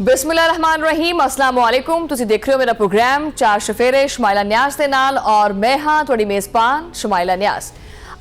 बिस्मिल्लाहिर्रहमानिर्रहीम अस्सलाम वालेकुम। तुसी देख रहे हो मेरा प्रोग्राम चार शफेरे शमाइला न्यास के नाल और मैं हाँ थोड़ी मेज़बान शमाइला न्यास।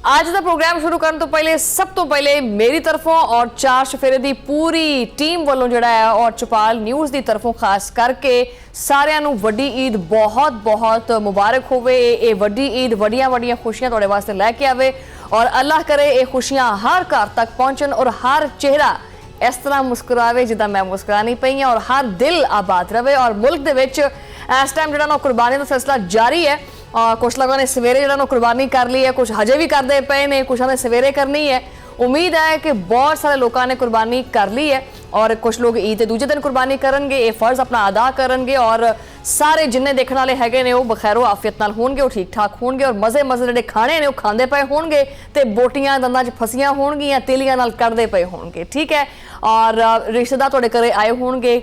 आज का प्रोग्राम शुरू करने तो पहले सब तो पहले मेरी तरफों और चार शफेरे की पूरी टीम वालों जिहड़ा है और चौपाल न्यूज़ की तरफों खास करके सारिਆਂ ਨੂੰ वड्डी ईद बहुत बहुत मुबारक होवे। ये वड्डी ईद वड्डियां वड्डियां खुशियां तुहाडे वास्ते लैके आवे और अल्लाह करे ये खुशियां हर घर तक पहुंचन और हर चेहरा इस तरह मुस्कुरावे जिदा मैं मुस्कुरानी पई हाँ और हर दिल आबाद रहे। और मुल्क दे विच इस टाइम जिहड़ा कुर्बानी का सिलसिला जारी है और कुछ लोगों ने सवेरे जिहड़ा कुर्बानी कर ली है, कुछ हजे भी करते पे ने, कुछ ने सवेरे करनी है। उम्मीद है कि बहुत सारे लोगों ने कुर्बानी कर ली है और कुछ लोग ईद के दूजे दिन कुर्बानी करेंगे, ये फर्ज अपना अदा करेंगे और सारे जिन्ने देखने वाले हैगे ने वो बखैरो आफियत नाल होणगे, वो ठीक ठाक होणगे और मज़े मज़े जिहड़े खाने ने वो खांदे पे होणगे ते बोटियां दंदां 'च फसियां होणगियां, तेलियां नाल कढ़दे पे होणगे। ठीक है, और रिश्तेदार तुहाडे घरे आए होणगे,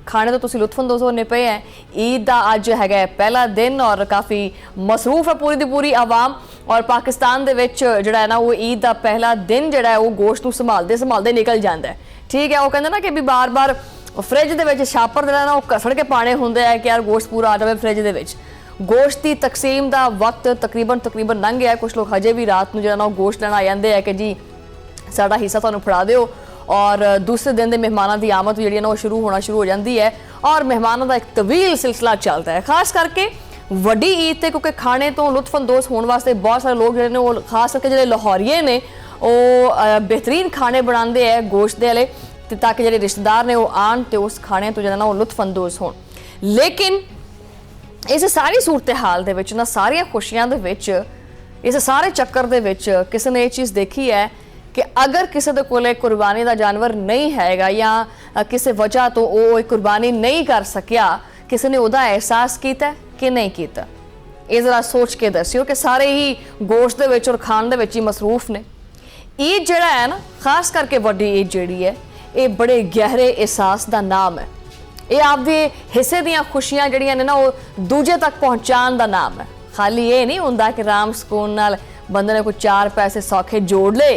खाने तो तुसी लुत्फअंदोज़ होने पे हैं। ईद का अज है पहला दिन और काफ़ी मसरूफ है पूरी दी पूरी आवाम और पाकिस्तान दे विच जिहड़ा है ना वो ईद का पहला दिन जिहड़ा है वो गोश्त नूं संभालदे संभालदे निकल जाता है। ठीक है, वो कहते ना कि भी बार बार फ्रिज दे विच छापर जिहड़ा ना वो कसड़ के पाने हुंदे है कि यार गोश्त पूरा आ जाए फ्रिज दे विच। गोश्त की तकसीम का वक्त तकरीबन लंघ गया। कुछ लोग हजे भी रात में जो ना गोश्त लेना आ जाते हैं कि जी साडा हिस्सा तुहानूं फड़ा दिओ और दूसरे दिन के मेहमानों की आमद जी ना शुरू होना शुरू हो जाती है और मेहमानों का एक तवील सिलसिला चलता है। खास करके वड्डी ईद ते क्योंकि खाने तो लुत्फअंदोज़ होने वास्ते बहुत सारे लोग जिहड़े वो खास करके जिहड़े लाहौरिये ने वो बेहतरीन खाने बनाते हैं गोश्त दे वाले ताकि जिहड़े रिश्तेदार ने वो आन ते उस खाने तो जिहड़ा ना वो लुत्फअंदोज़ होण। लेकिन इस सारी सूरत हाल दे विच ना सारियां खुशियां दे विच इस सारे चक्कर दे विच किसी ने ये चीज़ देखी है कि अगर किसी के कोल कुर्बानी का जानवर नहीं हैगा या किसी वजह तो वो कुर्बानी नहीं कर सकिया, किसी ने उहदा एहसास किया कि नहीं किया, ये जरा सोच के दस्सिओ कि सारे ही गोश्त दे विच और खाण दे विच ही मसरूफ ने। ईद जिहड़ा है ना खास करके वड्डी ईद जिहड़ी है ये बड़े गहरे एहसास का नाम है। ये आपदे हिस्से दीयां खुशियां जिहड़ियां ने ना वो दूजे तक पहुँचाण का नाम है। खाली ये नहीं हुंदा कि राम सकून नाल बंदे ने कोई चार पैसे सौखे जोड़ ले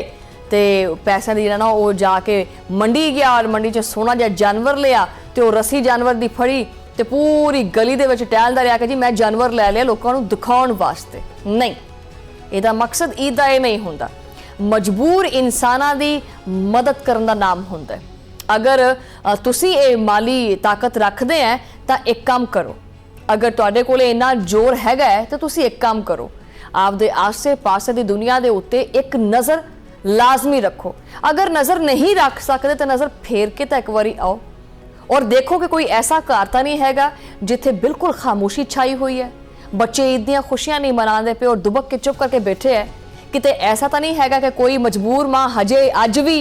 तो पैसों की ना वो जाके मंडी गया और मंडी च सोहना जिहा जानवर लिया तो वो रस्सी जानवर की फड़ी तो पूरी गली दे विच टहलदा रहा कि जी मैं जानवर लै लिया लोगों को दिखाउण वास्ते। नहीं, इहदा मकसद ईद दा नहीं हुंदा, मजबूर इंसानां दी मदद करन दा नाम हुंदा। अगर तुसी ये माली ताकत रखते हैं तो एक काम करो, अगर तुहाडे कोल इन्ना जोर हैगा तो तुसी एक काम करो, आपदे आसे पासे दी दुनिया दे उत्ते एक नज़र लाजमी रखो। अगर नज़र नहीं रख सकते तो नज़र फेर के तो एक बारी आओ और देखो कि कोई ऐसा घर तो नहीं हैगा जिथे बिल्कुल खामोशी छाई हुई है, बच्चे ईद दी खुशियां नहीं मनाते पे और दुबक के चुप करके बैठे है। किते ऐसा तो नहीं हैगा कि कोई मजबूर माँ हजे अज भी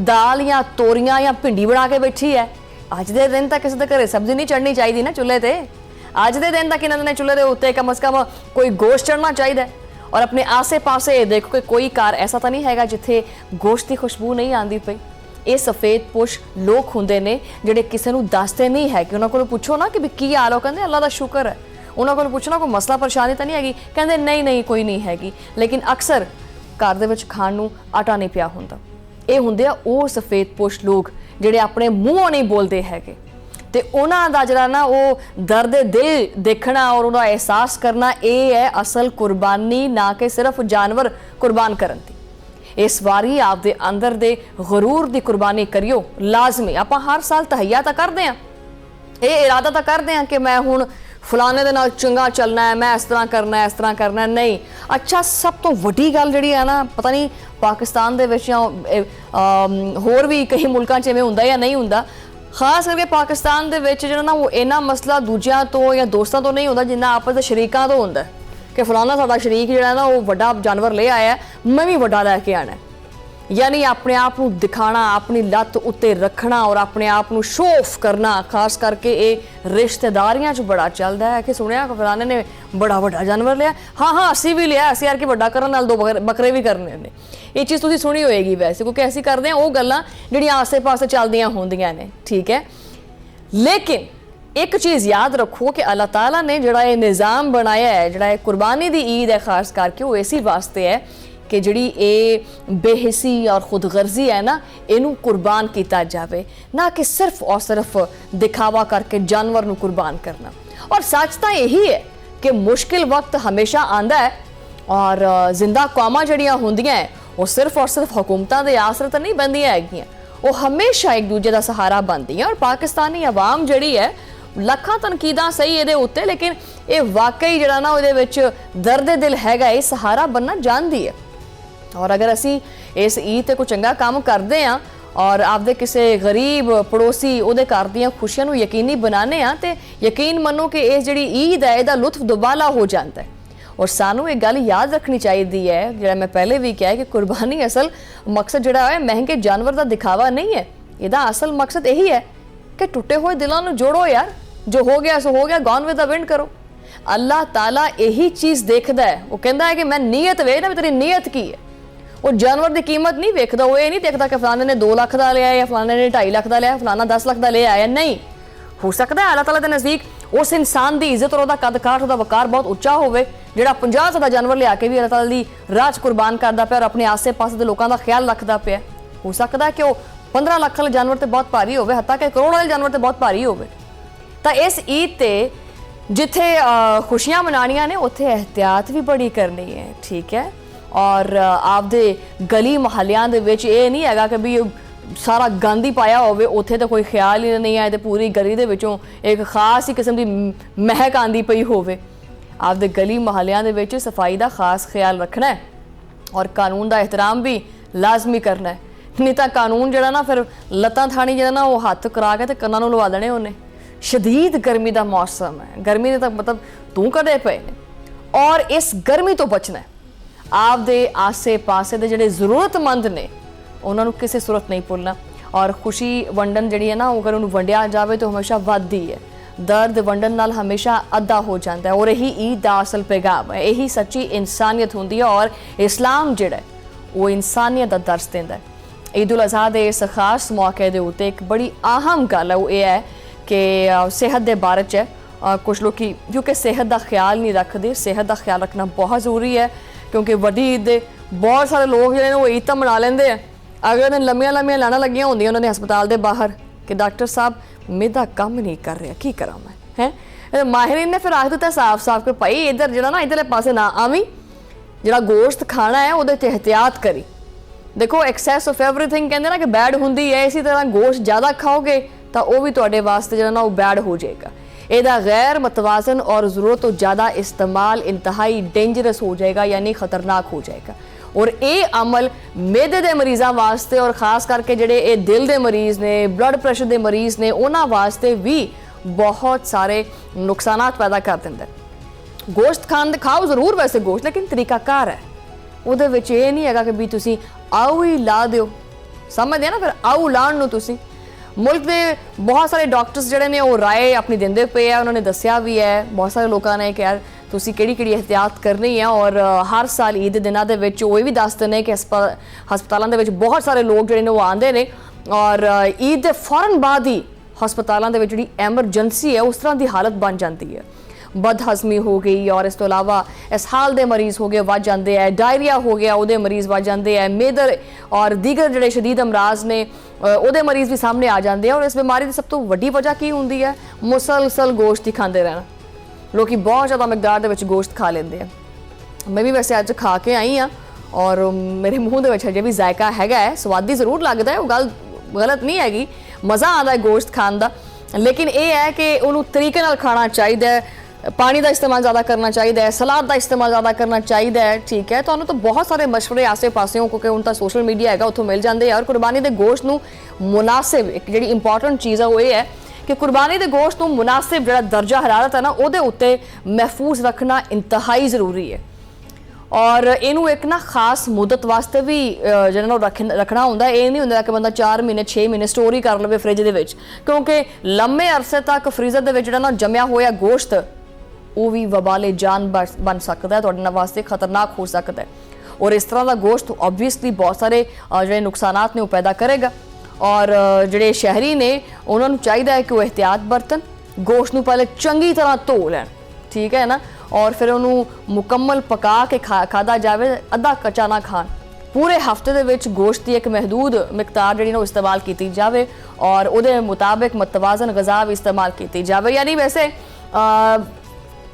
दाल या तोरियां या भिंडी बना के बैठी है। अज के दिन तक किसी के घरे सब्जी नहीं चढ़नी चाहिए ना चूल्हे ते, अज के दिन तक इन्होंने चूल्हे के उत्ते कम अज़ कम कोई गोश्त चढ़ना चाहिए। और अपने आसे पासे देखो कि कोई घर ऐसा तो नहीं हैगा जिथे गोश्त की खुशबू नहीं आती पई। ये सफ़ेद पुश लोग होंदे ने जिहड़े किसी नूं दसदे नहीं है कि उन्हां कोलों पुछो ना कि की हाल हो, कहंदे अल्लाह दा शुक्र है। उन्हां कोलों पुछना कोई मसला परेशानी तो नहीं हैगी, कहंदे नहीं नहीं कोई नहीं हैगी। लेकिन अक्सर घर दे विच खाण नूं आटा नहीं पिया हुंदा। ये हुंदे आ वो सफ़ेद पुश लोग जिहड़े अपने मूँहों नहीं बोलते हैगे ते उन्हां दा जिहड़ा ना वो दर्द दिल देखना और उन्हां एहसास करना ये है असल कुर्बानी, ना कि सिर्फ जानवर कुर्बान करन दी। इस बारी आपदे अंदर दे गरूर दी कुर्बानी करियो लाजमी। आपां हर साल तहैया तो करते हैं, ये इरादा तो करते हैं कि मैं हुण फलाने दे नाल चंगा चलना है, मैं इस तरह करना है इस तरह करना है। नहीं, अच्छा सब तो वड्डी गल जिहड़ी है ना, पता नहीं पाकिस्तान दे विच या होर भी कई मुल्कां च इवें हुंदा या नहीं हुंदा, खास करके पाकिस्तान दे विच जिहड़ा ना वो इन्ना मसला दूजियां तो या दोस्तों तो नहीं होता जिन्ना आपस दे शरीकां तो होंदा कि फलाना साडा शरीक जिहड़ा ना वो वड्डा जानवर ले आया मैं भी वड्डा लैके आना है। यानी अपने आप को दिखाना, अपनी लत्त उत्ते रखना और अपने आप को शो ऑफ करना। खास करके ये रिश्तेदारियां च बड़ा चलता है कि सुनिया फलाने ने बड़ा वड्डा जानवर लिया, हाँ हाँ असी भी लिया, असी यार कि वड्डा करन नाल दो बकरे भी करने ने। ये चीज़ तुसीं सुनी होएगी वैसे, क्योंकि ऐसी करते हैं वो गल्लां जिहड़ियां आसे पासे चलदियां होंदियां ने। ठीक है, लेकिन एक चीज़ याद रखो कि अल्लाह ताला ने जिहड़ा ये निज़ाम बनाया है, जिहड़ा कुर्बानी दी ईद है खास करके वो इसी वास्ते है कि जिहड़ी ये बेहिसी और खुदगर्जी है ना, इनू कुर्बान किया जाए, ना कि सिर्फ और सिर्फ दिखावा करके जानवर नू कुर्बान करना। और सच तो यही है कि मुश्किल वक्त हमेशा आंदा है और जिंदा कौमां जिहड़ियां होंदियां है वो सिर्फ और सिर्फ हुकूमतां दे आसरे तो नहीं बनदियां हैगियां, वो हमेशा एक दूजे का सहारा बनदियां। और पाकिस्तानी आवाम जिहड़ी है ਲੱਖਾਂ तनकीदा सही ਇਹਦੇ ਉੱਤੇ, लेकिन ये वाकई ਜਿਹੜਾ ना ਉਹਦੇ ਵਿੱਚ दर्द दिल हैगा, ये सहारा बनना जानती है। और अगर असी इस ईद ते कोई चंगा काम करते हैं और आपदे किसी गरीब पड़ोसी ਉਹਦੇ घर ਦੀਆਂ खुशियां ਨੂੰ यकीनी बनाने ਆ ਤੇ यकीन मनो कि इस ਜਿਹੜੀ ईद है ਇਹਦਾ लुत्फ दुबाला हो जाता है। और सानू एक गल याद रखनी चाहिए है, जो मैं पहले भी कहा कि कुर्बानी असल मकसद जोड़ा है महंगे जानवर का दिखावा नहीं है, ਇਹਦਾ असल मकसद यही है कि टुटे हुए दिलों ਨੂੰ जोड़ो यार, जो हो गया सो हो गया, गॉन विद द विंड करो। अल्लाह ताला यही चीज़ देखता है, वो कहता है कि मैं नीयत वेख ना, तेरी नीयत की है। वो जानवर की कीमत नहीं वेखता, वो ये नहीं देखता कि फलाने ने 2 लाख का लिया या फलाने ने 2.5 लाख का लिया, फलाना 10 लाख का लिया है। नहीं हो सकता है अल्लाह ताला के नज़दीक उस इंसान की इज्जत और उसका कद काठ, उसका वकार बहुत उच्चा होवे, जिहड़ा 50 का जानवर लिया के भी अल्लाह ताला दी राह कुर्बान करता पे और अपने आसे पासे के लोगों का ख्याल रखता पे। हो सकता है कि वो 15 लाख वाले जानवर तो बहुत भारी होवे, हत्ता कि करोड़ वाले जानवर तो बहुत भारी होवे। तो इस ईद ते जिथे खुशियां मनानियां ने उत्थे एहतियात भी बड़ी करनी है, ठीक है। और आपदे गली महलियां दे विच ये नहीं हैगा कि भी सारा गंद ही पाया होवे, उत्थे तो कोई ख्याल ही नहीं है, तो पूरी गली दे विचों एक खास ही किस्म की महक आंदी पई होवे। आपदे गली महलियां दे विच सफाई का खास ख्याल रखना है और कानून का एहतराम भी लाजमी करना है, नहीं तो कानून जिहड़ा ना फिर लत्तां थाणी जिहड़ा ना वो हत्थ करा के ते कन्नां नूं लवा देने उन्हें। शदीद गर्मी का मौसम है, गर्मी ने तो मतलब तू कदे पे ने, और इस गर्मी तो बचना है। आपदे आसे पासे दे जिहड़े जरूरतमंद ने उन्होंने किसी सूरत नहीं भुलना। और खुशी वंडन जिहड़ी है ना, अगर उन्होंने वंडिया जाए तो हमेशा वधदी है, दर्द वंडन नाल हमेशा अद्धा हो जाता है। और यही ईद का असल पैगाम है, यही सच्ची इंसानियत होंदी है। और इस्लाम जिहड़ा है वो इंसानियत का दर्स देंदा है। ईद उल अज़हा के इस खास मौके के उत्ते एक बड़ी अहम गल है, वो ये है कि सेहत के बारे च कुछ लोग क्योंकि सेहत का ख्याल नहीं रखते, सेहत का ख्याल रखना बहुत ज़रूरी है। क्योंकि वड्डी ईद दे बहुत सारे लोग जो वो ईद तो मना लेंदे हैं, अगले दिन लम्बियां लम्बियां लाइनां लगियां होंदियां उन्होंने हस्पताल के बाहर कि डॉक्टर साहब मेरा काम नहीं कर रहा, की करा मैं है। माहिरीन ने फिर आख दिता साफ साफ कि भाई इधर जो ना इधरले पासे ना आवी, जो गोश्त खाना है वो एहतियात करी। देखो एक्सैस ऑफ एवरीथिंग कहते ना कि बैड होंदी है, इसी तरह गोश्त ज़्यादा खाओगे तो वह भी तुहाडे वास्ते जो ना वो बैड हो जाएगा। ਇਹਦਾ गैर मतवाजन और ज़रूरत तो ज़्यादा इस्तेमाल इंतहाई डेंजरस हो जाएगा, यानी ख़तरनाक हो जाएगा। और ये अमल मैदे के मरीज़ों वास्ते और ख़ास करके ਜਿਹੜੇ दिल के मरीज़ ने, ब्लड प्रैशर के मरीज़ ने, उन्होंने वास्ते भी बहुत सारे नुकसानात पैदा कर दिंदा है। गोश्त खाओ ज़रूर वैसे गोश्त, लेकिन तरीकाकार है, ਉਹਦੇ ਵਿੱਚ ਇਹ नहीं है कि भी तुसी आओ ही ला दिओ, समझदे ना। फिर आओ लाण नूं तुसी मुल्क के बहुत सारे डॉक्टर्स जिहड़े ने वो राय अपनी देंदे पे है, उन्होंने दस्सिया भी है बहुत सारे लोगों ने कि यार तुसी किहड़ी एहतियात करनी है। और हर साल ईद के दिनों के वो भी दसते हैं कि हस्पतालों के बहुत सारे लोग जिहड़े ने वो आते हैं और ईद के फौरन बाद ही हस्पतालों के जिहड़ी एमरजेंसी है उस तरह की हालत बन जाती है। बदहजमी हो गई और इस तो अलावा इसहाल के मरीज़ हो गए वध जाते हैं, डायरिया हो गया वो मरीज़ वध जाते हैं, मेदर और दीगर जोड़े शदीद अमराज ने वो मरीज़ भी सामने आ जाते हैं। और इस बीमारी की सब तो वड्डी वजह की होंदी है, मुसलसल गोश्त ही खाते रहना। लोग बहुत ज़्यादा मकदार के गोश्त खा लेंगे हैं। मैं भी वैसे अज खा के आई हाँ और मेरे मूँह के अजे भी जायका है, स्वादी जरूर लगता है, वो गल गलत नहीं हैगी, मज़ा आता है गोश्त खाने का। लेकिन ये है कि उन्होंने तरीके नाल खाना चाहिए, पानी का इस्तेमाल ज़्यादा करना चाहिए, सलाद का इस्तेमाल ज़्यादा करना चाहिए, ठीक है। तो बहुत सारे मशवरे आसे पासे क्योंकि उन तक सोशल मीडिया है उतों मिल जाते हैं। और कुर्बानी के गोश्त को मुनासिब एक जी इंपॉर्टेंट चीज़ है वो ये है कि कुर्बानी के गोश्त को मुनासिब जो दर्जा हरारत है ना वो उत्ते महफूज रखना इंतहाई ज़रूरी है। और इनू एक ना खास मुदत वास्ते भी जो रखना होंदा है, ये नहीं होंदा कि बंदा 4 महीने 6 महीने स्टोर ही कर लवे फ्रिज दे विच, क्योंकि लंबे अरसे तक फ्रीजर दे विच जिहड़ा ना जमया होया गोश्त वो भी वबाले जान बन सकता है, तुहाडे वास्ते खतरनाक हो सकता है। और इस तरह का गोश्त ऑब्वियसली बहुत सारे जो नुकसानात ने वो पैदा करेगा। और जोड़े शहरी ने उन्होंने चाहिए है कि वो एहतियात बरतन, गोश्त को पहले चंगी तरह धो लैन, ठीक है ना। और फिर उन्होंने मुकम्मल पका के खाधा जाए, अद्धा कच्चा ना खान। पूरे हफ्ते दे विच गोश्त की एक महदूद मिकदार जिहड़ी ना इस्तेमाल की जाए और उहदे मुताबिक मतवाजन गज़ा भी इस्तेमाल की जाए। यानी वैसे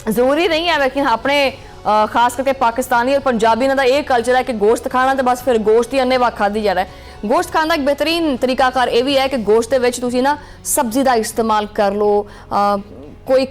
ज़रूरी नहीं है, लेकिन अपने खास करके पाकिस्तानी और पंजाबी इन्हां दा ये कल्चर है कि गोश्त खाना तो बस फिर गोश्त ही अन्ने वाह खाधी जा रहा है। गोश्त खाने का एक बेहतरीन तरीकाकार यह भी है कि गोश्त के विच तुसीं ना सब्जी का इस्तेमाल कर लो, कोई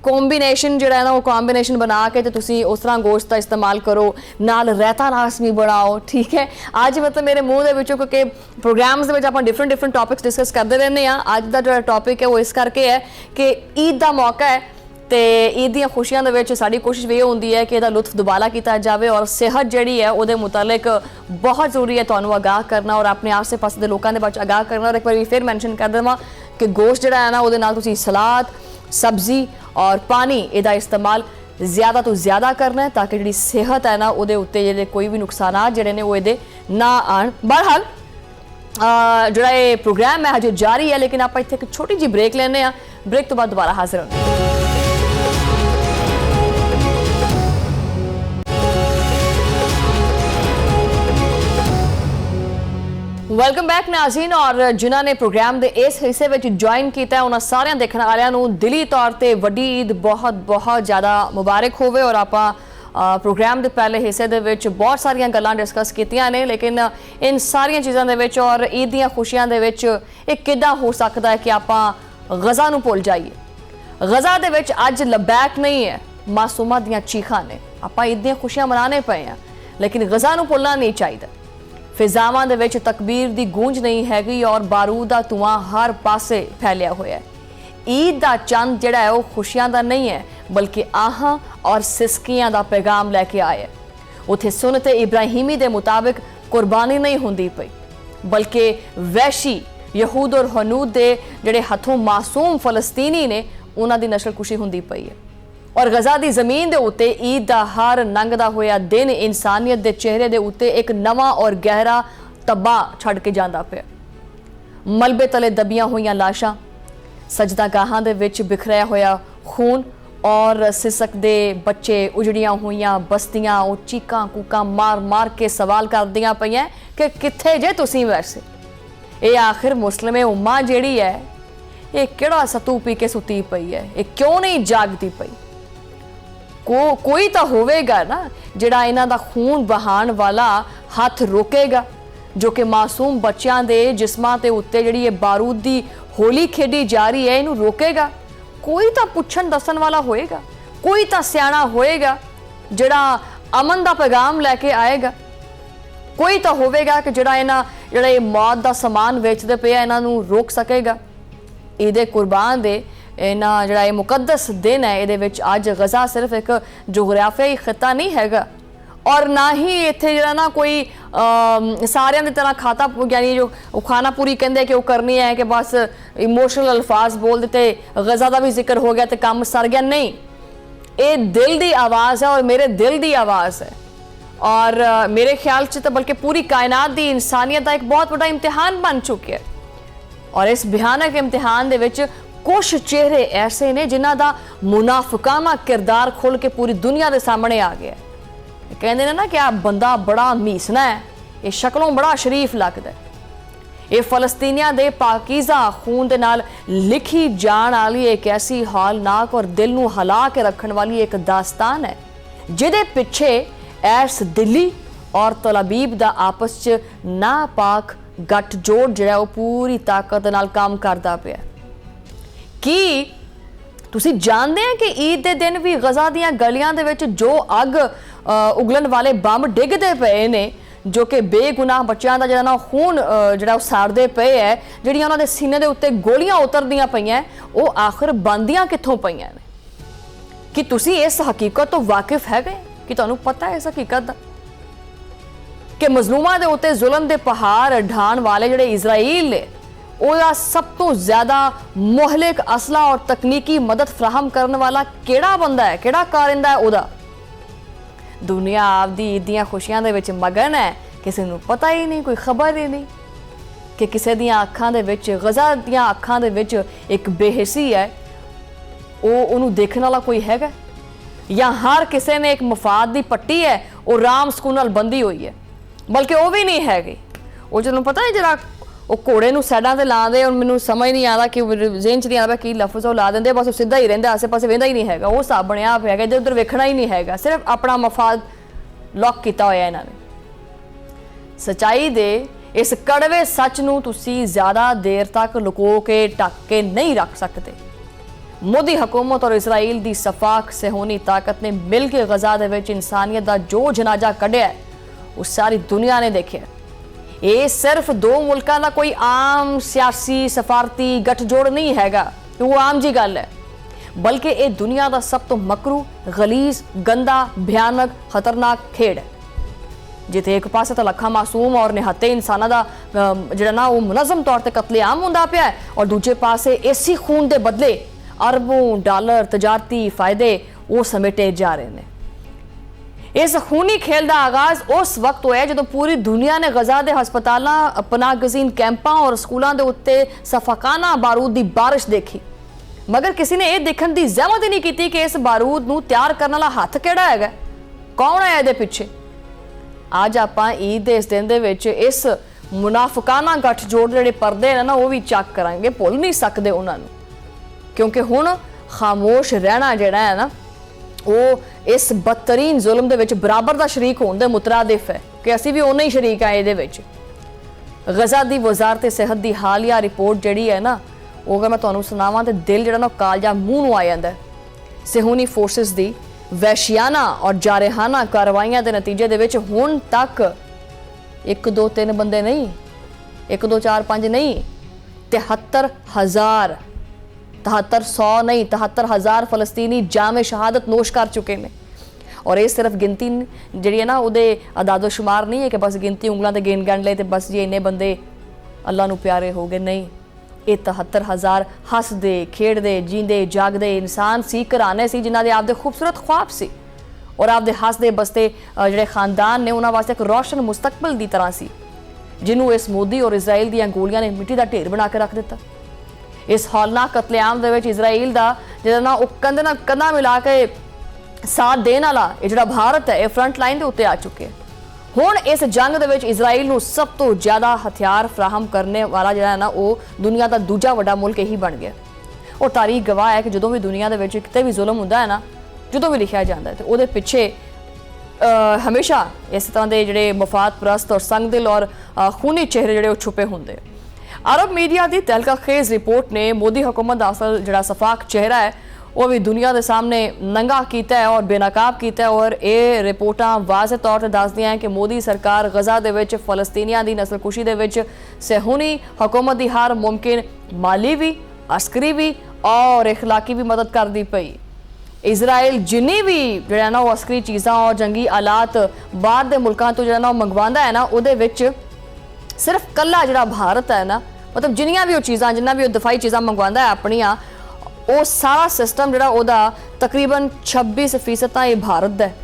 कॉम्बीनेशन जो है ना वो कॉम्बीनेशन बना के तो तुसी उस तरह गोश्त का इस्तेमाल करो, नाल रायता लाजमी बनाओ। ठीक है, अज मतलब मेरे मूँह के विचों क्योंकि प्रोग्राम्स के आप डिफरेंट टॉपिक्स डिस्कस करते रहने हैं। अज का जो टॉपिक है वो इस करके है कि ईद का मौका है तो ईद दी खुशियों के साड़ी कोशिश ये होती है कि लुत्फ दुबारा किया जाए और सेहत जी है वो मुतलक बहुत जरूरी है तुहानू आगाह करना और अपने आसे पासे के लोगों के बारे आगाह करना। और एक बार फिर मैंशन कर देवां कि गोश्त जो है ना वो सलाद, सब्जी और पानी इहदा इस्तेमाल ज़्यादा तो ज़्यादा करना है ताकि जी सेहत है ना वो उत्ते कोई भी नुकसान जोड़े ने वो ये ना आन। बहरहाल जोड़ा ये प्रोग्राम है हजे जारी है, लेकिन आप इत्थे एक छोटी जी ब्रेक लेने, ब्रेक तो बाद दोबारा हाजिर होने। वेलकम बैक नाज़रीन, और जिन्होंने प्रोग्राम के इस हिस्से में ज्वाइन किया उन्होंने सारे देखने वालों दिली तौर पर वड्डी ईद बहुत बहुत ज़्यादा मुबारक होवे। और आप प्रोग्राम के पहले हिस्से के बहुत सारिया गल्लां डिस्कस कीतियां ने, लेकिन इन सारिया चीज़ों के और ईद दी खुशियों के किदां हो सकता है कि आप गज़ा नूं भुल जाइए। गज़ा दे विच अज लबैक नहीं है, मासूमां दियां चीखां ने। आप ईद दी खुशियां मनाने पे हैं, लेकिन गज़ा नूं भुलना नहीं चाहिए। फिजावां दे विच तकबीर दी गूंज नहीं हैगी और बारूद दा धुआं हर पासे फैलिया होया है। ईद दा चंद जिहड़ा है वो खुशियां दा नहीं है, बल्कि आहां और सिसकियां दा पैगाम लैके आया। उत्थे सुन्नत इब्राहिमी दे मुताबिक कुर्बानी नहीं हुंदी पई, बल्कि वैशी यहूद और हनूद दे जिहड़े हथों मासूम फलस्तीनी ने उन्हां दी नस्लकुशी हुंदी पई है। और गज़ा दी ज़मीन दे उत्ते ईद दा हर नंगदा होया दिन इंसानियत दे चेहरे दे उत्ते एक नवा और गहरा तब्बा छड़ के जांदा पिया। मलबे तले दबियां होईयां लाशां, सजदागाहां दे विच बिखरिया होया खून और सिसकदे बच्चे, उजड़ियां हुईयां बस्तियां, वो चीकां कूकां मार मार के सवाल करदियां पईयां कि कित्थे जे तुसीं वैसे। ये आखिर मुस्लिम उम्मा जिहड़ी है ये किहड़ा सतू पी के सुती पई है, ये क्यों नहीं जागती पई? कोई तो होवेगा ना जिहड़ा इन्हां दा खून बहाण वाला हथ रोकेगा, जो कि मासूम बच्चों के जिस्मां ते उत्ते जिहड़ी बारूद दी होली खेडी जा रही है इनू रोकेगा। कोई तो पुछन दसन वाला होएगा, कोई तो सियाणा होएगा जिहड़ा अमन दा पैगाम लैके आएगा। कोई तो होवेगा कि जिहड़ा जिहड़ा मौत दा समान वेचदे पे इन्हां नू रोक सकेगा। ईदे कुर्बान दे इन्हां जिहड़ा मुकद्दस दिन है ये अज गज़ा सिर्फ एक जोग्राफियाई खिता नहीं हैगा और ना ही इत्थे जिहड़ा ना कोई सारियां दी तरह खाता यानी जो खाना पूरी कहंदे कि वो करनी है कि बस इमोशनल अल्फाज बोल देते, गज़ा का भी जिक्र हो गया तो काम सर गया। नहीं, ये दिल की आवाज़ है और मेरे दिल की आवाज़ है और मेरे ख्याल से तो बल्कि पूरी कायनात की इंसानियत का एक बहुत बड़ा इम्तिहान बन चुकी है। और इस भयानक इम्तिहान दे विच कुछ चेहरे ऐसे ने जिन्हां दा मुनाफिकाना किरदार खुल के पूरी दुनिया के सामने आ गया। कहते हैं ना कि आ बंदा बड़ा मीसना है, ये शक्लों बड़ा शरीफ लगता है। ये फलस्तीनियां दे पाकीज़ा खून दे नाल लिखी जान वाली एक ऐसी हालनाक और दिल नूं हिला के रखण वाली एक दास्तान है जिहदे पिछे ऐस दिली और तलाबीब दा आपस च नापाक गठजोड़ जिहड़ा वो पूरी ताकत नाल काम करदा पिया। कि तुसी जानते हैं कि ईद के दिन भी गज़ा दियां गलियां दे विच जो अग उगलन वाले बंब डिगदे पे ने, जो कि बेगुनाह बच्चों का जिहड़ा खून जिहड़ा साड़दे पे है, जिहड़ियां उन्हां दे सीने दे उत्ते गोलियां उतरदियां पईयां, वो आखिर बनदियां कित्थों पईयां ने? कि तुसी इस हकीकत तो वाकिफ है गए कि तुहानूं पता है इस हकीकत दा कि मजलूमां दे उत्ते जुल्म दे पहाड़ ढाण वाले जिहड़े इजराइल ने ओदा सब तो ज्यादा मुहलिक असला और तकनीकी मदद फराहम करने वाला केड़ा बंदा है, केड़ा कारिंदा है ओदा? दुनिया आपदी ईद दियां खुशियां दे विच मगन है, किसी नूं पता ही नहीं, कोई खबर ही नहीं कि किसी दियां अखां दे विच, गज़ा दियां अखां दे विच एक बेहिसी है, ओनू देखने वाला कोई हैगा? ਜਾਂ ਹਰ ਕਿਸੇ ਨੇ ਇੱਕ ਮਫਾਦ ਦੀ ਪੱਟੀ ਹੈ, ਉਹ ਰਾਮ ਸਕੂਨ ਨਾਲ ਬੰਦੀ ਹੋਈ ਹੈ। ਬਲਕਿ ਉਹ ਵੀ ਨਹੀਂ ਹੈਗੀ। ਉਹ ਜਿਹਨੂੰ ਪਤਾ ਹੈ ਜਰਾ ਉਹ ਘੋੜੇ ਨੂੰ ਸਾਈਡਾਂ ਤੇ ਲਾਉਂਦੇ, ਔਰ ਮੈਨੂੰ ਸਮਝ ਨਹੀਂ ਆਉਂਦਾ ਕਿ ਜ਼ਿਹਨ 'ਚ ਨਹੀਂ ਆਉਂਦਾ ਕੀ ਲਫ਼ਜ਼ ਉਹ ਲਾ ਦਿੰਦੇ, ਬਸ ਉਹ ਸਿੱਧਾ ਹੀ ਰਹਿੰਦਾ, ਆਸੇ ਪਾਸੇ ਵੇਂਦਾ ਹੀ ਨਹੀਂ ਹੈਗਾ। ਉਹ ਹਿਸਾਬ ਬਣਿਆ ਪਿਆ ਹੈਗਾ, ਇੱਧਰ ਉੱਧਰ ਵੇਖਣਾ ਹੀ ਨਹੀਂ ਹੈਗਾ, ਸਿਰਫ ਆਪਣਾ ਮਫਾਦ ਲੌਕ ਕੀਤਾ ਹੋਇਆ ਇਹਨਾਂ ਨੇ। ਸੱਚਾਈ ਦੇ ਇਸ ਕੜਵੇ ਸੱਚ ਨੂੰ ਤੁਸੀਂ ਜ਼ਿਆਦਾ ਦੇਰ ਤੱਕ ਲੁਕੋ ਕੇ ਢੱਕ ਕੇ ਨਹੀਂ ਰੱਖ ਸਕਦੇ। ਮੋਦੀ ਹਕੂਮਤ ਔਰ ਇਜ਼ਰਾਈਲ ਦੀ ਸਫਾਕ ਸਹਿੂਨੀ ਤਾਕਤ ਨੇ ਮਿਲ ਕੇ ਗਜ਼ਾ ਦੇ ਵਿੱਚ ਇਨਸਾਨੀਅਤ ਦਾ ਜੋ ਜਨਾਜ਼ਾ ਕੱਢਿਆ ਉਹ ਸਾਰੀ ਦੁਨੀਆ ਨੇ ਦੇਖਿਆ। ਇਹ ਸਿਰਫ ਦੋ ਮੁਲਕਾਂ ਦਾ ਕੋਈ ਆਮ ਸਿਆਸੀ ਸਫਾਰਤੀ ਗੱਠਜੋੜ ਨਹੀਂ ਹੈਗਾ, ਉਹ ਆਮ ਜੀ ਗੱਲ ਹੈ, ਬਲਕਿ ਇਹ ਦੁਨੀਆ ਦਾ ਸਭ ਤੋਂ ਮਕਰੂ, ਗਲੀਜ਼, ਗੰਦਾ, ਭਿਆਨਕ, ਖਤਰਨਾਕ ਖੇਡ ਹੈ, ਜਿੱਥੇ ਇੱਕ ਪਾਸੇ ਤਾਂ ਲੱਖਾਂ ਮਾਸੂਮ ਔਰ ਨਿਹੱਤੇ ਇਨਸਾਨਾਂ ਦਾ ਜਿਹੜਾ ਨਾ ਉਹ ਮੁਨਜ਼ਮ ਤੌਰ ਤੇ ਕਤਲੇਆਮ ਹੁੰਦਾ ਪਿਆ ਹੈ, ਔਰ ਦੂਜੇ ਪਾਸੇ ਇਸੇ ਖੂਨ ਦੇ ਬਦਲੇ ਅਰਬੋਂ ਡਾਲਰ ਤਜਾਰਤੀ ਫਾਇਦੇ ਉਹ ਸਮੇਟੇ ਜਾ ਰਹੇ ਨੇ। ਇਸ ਖੂਨੀ ਖੇਲ ਦਾ ਆਗਾਜ਼ ਉਸ ਵਕਤ ਹੋਇਆ ਜਦੋਂ ਪੂਰੀ ਦੁਨੀਆ ਨੇ ਗਜ਼ਾ ਦੇ ਹਸਪਤਾਲਾਂ, ਪਨਾਹਗਜ਼ੀਨ ਕੈਂਪਾਂ ਔਰ ਸਕੂਲਾਂ ਦੇ ਉੱਤੇ ਸਫਾਕਾਨਾ ਬਾਰੂਦ ਦੀ ਬਾਰਿਸ਼ ਦੇਖੀ, ਮਗਰ ਕਿਸੇ ਨੇ ਇਹ ਦੇਖਣ ਦੀ ਜ਼ਹਿਮਤ ਹੀ ਨਹੀਂ ਕੀਤੀ ਕਿ ਇਸ ਬਾਰੂਦ ਨੂੰ ਤਿਆਰ ਕਰਨ ਵਾਲਾ ਹੱਥ ਕਿਹੜਾ ਹੈਗਾ, ਕੌਣ ਹੈ ਇਹਦੇ ਪਿੱਛੇ। ਅੱਜ ਆਪਾਂ ਈਦ ਦੇ ਇਸ ਦਿਨ ਦੇ ਵਿੱਚ ਇਸ ਮੁਨਾਫਿਕਾਨਾ ਗੱਠਜੋੜ ਜਿਹੜੇ ਪਰਦੇ ਨੇ ਨਾ ਉਹ ਵੀ ਚੱਕ ਕਰਾਂਗੇ, ਭੁੱਲ ਨਹੀਂ ਸਕਦੇ ਉਹਨਾਂ ਨੂੰ, ਕਿਉਂਕਿ ਹੁਣ ਖਾਮੋਸ਼ ਰਹਿਣਾ ਜਿਹੜਾ ਹੈ ਨਾ ਉਹ ਇਸ ਬਦਤਰੀਨ ਜ਼ੁਲਮ ਦੇ ਵਿੱਚ ਬਰਾਬਰ ਦਾ ਸ਼ਰੀਕ ਹੋਣ ਦੇ ਮੁਤਰਾਦਿਫ ਹੈ ਕਿ ਅਸੀਂ ਵੀ ਉਨੇ ਹੀ ਸ਼ਰੀਕ ਆ ਇਹਦੇ ਵਿੱਚ। ਗਜ਼ਾ ਦੀ ਵਜ਼ਾਰਤ ਸਿਹਤ ਦੀ ਹਾਲੀਆ ਰਿਪੋਰਟ ਜਿਹੜੀ ਹੈ ਨਾ ਉਹ ਅਗਰ ਮੈਂ ਤੁਹਾਨੂੰ ਸੁਣਾਵਾਂ ਤੇ ਦਿਲ ਜਿਹੜਾ ਨਾ ਕਾਲਜਾ ਮੂੰਹ ਨੂੰ ਆ ਜਾਂਦਾ ਹੈ। ਸਹਿੂਨੀ ਫੋਰਸਿਸ ਦੀ ਵਹਿਸ਼ਿਆਨਾ ਔਰ ਜਾਰਹਾਨਾ ਕਾਰਵਾਈਆਂ ਦੇ ਨਤੀਜੇ ਦੇ ਵਿੱਚ ਹੁਣ ਤੱਕ 1 2 3 ਬੰਦੇ ਨਹੀਂ, 1 2 4 5 ਨਹੀਂ, 73,000 7300 नहीं 73,000 फलस्तीनी जामे शहादत नोश कर चुके हैं। और ये सिर्फ गिनती जी है ना वो अदादो शुमार नहीं है कि बस गिनती उंगलों से गिन गण ले तो बस जी इन्ने बंदे अल्लाह नू प्यारे हो गए, नहीं, ये 73,000 हसदे खेडदे जींदे जागदे इंसान सी, घराने सी जिन्हों के आपदे खूबसूरत ख्वाब सी और आपदे हसदे बसते जिहड़े खानदान ने उन्होंने वास्ते एक रोशन मुस्तकबल की तरह सी, जिन्हों इस मोदी और इजराइल दी गोलियां ने मिट्टी का ढेर बना के रख दिता। इस हौलनाक कतलेआम दे विच इजराइल दा जिहड़ा ना वो कंधे नाल कंधा मिला के साथ देने वाला ये जिहड़ा भारत है ये फ्रंट लाइन के उत्ते आ चुके हैं। हुण इस जंग दे विच इजराइल नूं सब तो ज़्यादा हथियार फराहम करने वाला जिहड़ा है ना वो दुनिया का दूजा वड्डा मुल्क यही बन गया। और तारीख गवाह है कि जदों भी दुनिया दे विच किते भी जुल्म हुंदा है ना, जदों भी लिखिया जाता है तो उहदे पिछे हमेशा इस तरह के जिहड़े मफाद परस्त और संगदिल और खूनी चेहरे जिहड़े छुपे हुंदे। अरब मीडिया की तहलकाखेज रिपोर्ट ने मोदी हुकूमत का असल जो सफाक चेहरा है वो भी दुनिया के सामने नंगा किया है और बेनकाब किया है। और ये रिपोर्टां वाज़े तौर पर दसदियां हैं कि मोदी सरकार गज़ा दे विच फलस्तीनियां दी नस्लकुशी दे विच सहूनी हुकूमत की हर मुमकिन माली भी, अस्करी भी और इखलाकी भी मदद करती पई। इजराइल जिन्नी भी जो ना वो अस्करी चीज़ां और जंगी आलात बाहर के मुल्कों तो जो ना मंगवांदा है ना उहदे विच सिर्फ कला जिहड़ा भारत है ना, मतलब जिन्नियां भी वो चीज़ां जिन्ना भी वो दफाई चीज़ां मंगवांदा है अपनियां, वो सारा सिस्टम जिहड़ा ओहदा तकरीबन 26% ये भारत दा है।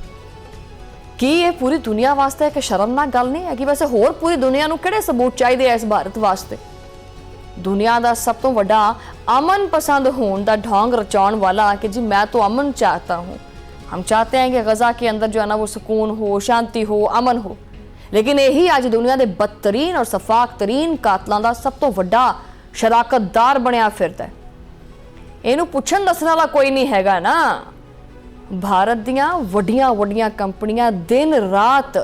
कि ये पूरी दुनिया वास्ते एक शर्मनाक गल नहीं है कि वैसे होर पूरी दुनिया नूं किहड़े सबूत चाहिए इस भारत वास्ते। दुनिया का सब तो वड्डा अमन पसंद होने का ढोंग रचाउण वाला कि जी मैं तो अमन चाहता हूँ, हम चाहते हैं कि गज़ा के अंदर जो है ना वो सुकून हो, शांति हो, अमन हो, लेकिन यही अज दुनिया के बदतरीन और सफाक तरीन कातलों का सब तो वड्डा शराकतदार बनया फिरदा है। इनू पुछण दसण वाला कोई नहीं हैगा ना। भारत दियां वड्डियां वड्डियां कंपनियां दिन रात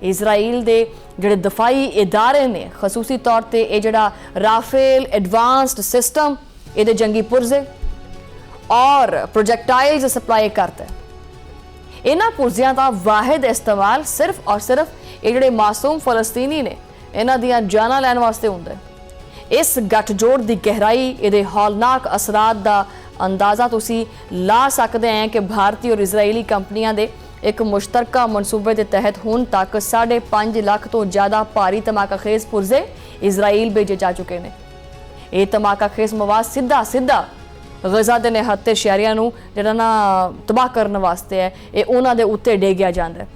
इजराइल दे जिहड़े दफाई इदारे ने, खसूसी तौर पर यह जिहड़ा राफेल एडवांस्ड सिस्टम ये जंगी पुरजे और प्रोजेक्टाइल्स सप्लाई करता है। इन्हां पुरजियां का वाहिद इस्तेमाल सिर्फ और सिर्फ ये जिहड़े मासूम फलस्तीनी ने इन्हां दियां जानां लैण वास्ते हुंदा है। इस गठजोड़ की गहराई ये हौलनाक असरात का अंदाज़ा तुसी ला सकते हैं कि भारतीय और इजरायली कंपनियां दे एक मुश्तरका मनसूबे के तहत हुण तक 5.5 लाख तो ज़्यादा भारी धमाकाखेज पुरजे इजराइल भेजे जा चुके हैं। ये धमाकाखेज मवाद सीधा सीधा गज़ा के निहत्ते शहरियां नूं जिहड़ा ना तबाह करने वास्ते है, ये उन्हां दे उत्ते डेगिया जांदा है।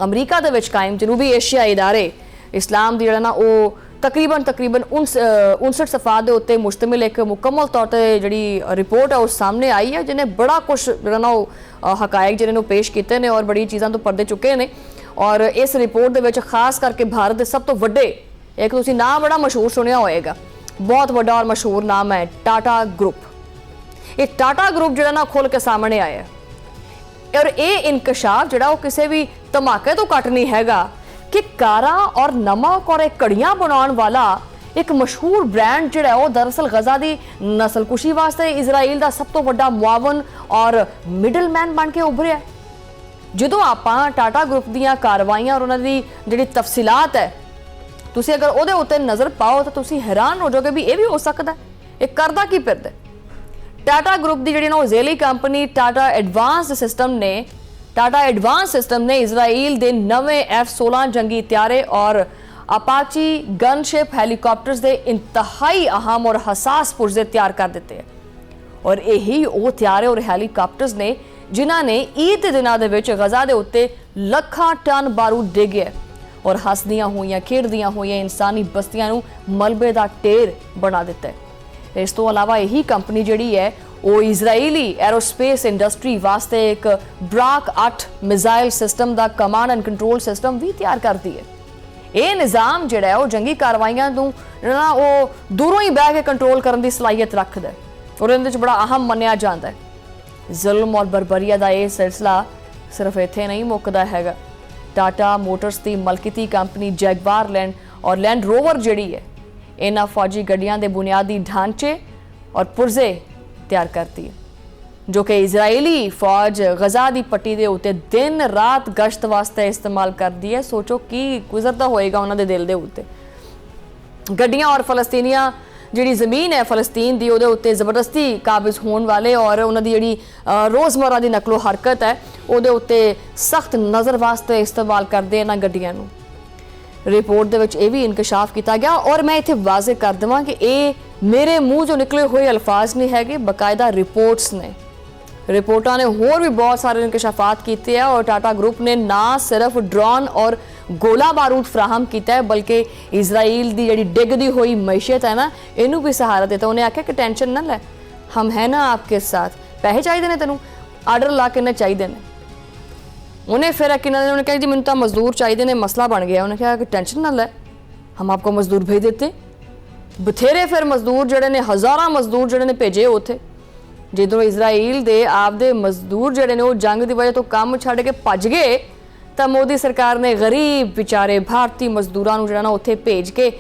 अमरीका दे विच कायम जनूबी एशिया इदारे इस्लाम दी जिहड़ा ना वो तकरीबन 59 सफ़ात के उत्ते मुश्तमिल एक मुकम्मल तौर पर जी रिपोर्ट है उस सामने आई है, जिन्हें बड़ा कुछ जो हकायक जिन्हें पेश किए हैं और बड़ी चीज़ों तो परदे चुके हैं। और इस रिपोर्ट के विच खास करके भारत के सब तो वड्डे एक तुसीं नाम बड़ा मशहूर सुनिया होएगा, बहुत वड्डा और मशहूर नाम है टाटा ग्रुप। ये टाटा ग्रुप जो ना खुल के सामने आया और ये इंकशाफ जो किसी भी धमाके तो घट नहीं हैगा कि कारा और नमक और एक कड़ियां बनाने वाला एक मशहूर ब्रांड जो है दरअसल गजा की नस्लकुशी वास्ते इजराइल का सब तो बड़ा मुआवन और मिडल मैन बन के उभरिया। जो आप टाटा ग्रुप दीयां कार्रवाइयां और उन्होंने जी तफसीलात है तुसी अगर उहदे उत्ते नज़र पाओ तो तुसी हैरान हो जाओगे भी ये भी हो सकता है, ये करदा की फिरदा। टाटा ग्रुप की जी जेली कंपनी टाटा एडवांस सिस्टम ने इजराइल के नवे F-16 जंगी त्यारे और अपाची गनशिप हैलीकॉप्टर्स के इंतहाई अहम और हसास पुर्जे तैयार कर दिते हैं। और यही वो त्यारे और हैलीकॉप्टर्स ने जिन्हों ने ईद के दिनों के गजा के उत्ते लखां टन बारूद डिगे और हसदियां हुई खेडदियां हुई इंसानी बस्तियां मलबे का ढेर बना दिता है। इस तो अलावा यही कंपनी जिहड़ी है वो इजराइली एरोस्पेस इंडस्ट्री वास्ते एक ब्राक 8 मिसाइल सिस्टम का कमांड एंड कंट्रोल सिस्टम भी तैयार करती है। ये निज़ाम जिहड़ा है वो जंगी कार्रवाइयां वो दूरों ही बह के कंट्रोल करने की सलाहियत रखता है और इहदे बड़ा अहम मन्निया जाता है। जुल्म और बरबरीया का यह सिलसिला सिर्फ इत्थे नहीं मुकदा हैगा। टाटा मोटर्स की मलकीती कंपनी जैगवार लैंड और लैंड रोवर जिहड़ी है इन्हां फौजी गड्डियां दे बुनियादी ढांचे और पुर्जे तैयार करती है, जो कि इजरायली फौज गजा की पट्टी के उत्ते दिन रात गश्त वास्ते इस्तेमाल करती है। सोचो की गुजरता होएगा उन्होंने दिल के उत्ते। गड्डियां और फलस्तीनियां जी जमीन है फलस्तीन की उहदे उत्ते जबरदस्ती काबिज होने वाले और उन्होंने जी रोज़मर्रा की नकलो हरकत है उहदे उत्ते सख्त नज़र वास्ते इस्तेमाल करते इन्हां गड्डियां नूं। रिपोर्ट के भी इंकशाफ किया गया और मैं इत्थे वाजे कर देवां कि ये मेरे मूँह चो निकले हुए अल्फाज नहीं है, बकायदा रिपोर्ट्स ने। रिपोर्टा ने होर भी बहुत सारे इंकशाफात किए हैं और टाटा ग्रुप ने ना सिर्फ ड्रोन और गोला बारूद फ्राहम किया है बल्कि इजराइल की जी डिगदी हुई मैशियत है ना इनू भी सहारा देता। उन्हें आख्या कि टेंशन ना लै, हम है ना आपके साथ, पैसे चाहिए ने तेनों आर्डर ला के चाहिए ने। उन्हें फिर उन्होंने कहा जी मैंने तो मजदूर चाहिए ने, मसला बन गया। उन्हें कहा कि टेंशन ना लै, हम आपको मजदूर भेज देते। बथेरे फिर मजदूर जड़े ने हज़ारा मजदूर जड़े ने भेजे उथे। जो इजराइल के आपदे मजदूर जड़े ने जंग की वजह तो काम छड़ के भज गए तो मोदी सरकार ने गरीब बेचारे भारतीय मजदूरों जो उत्थे भेज के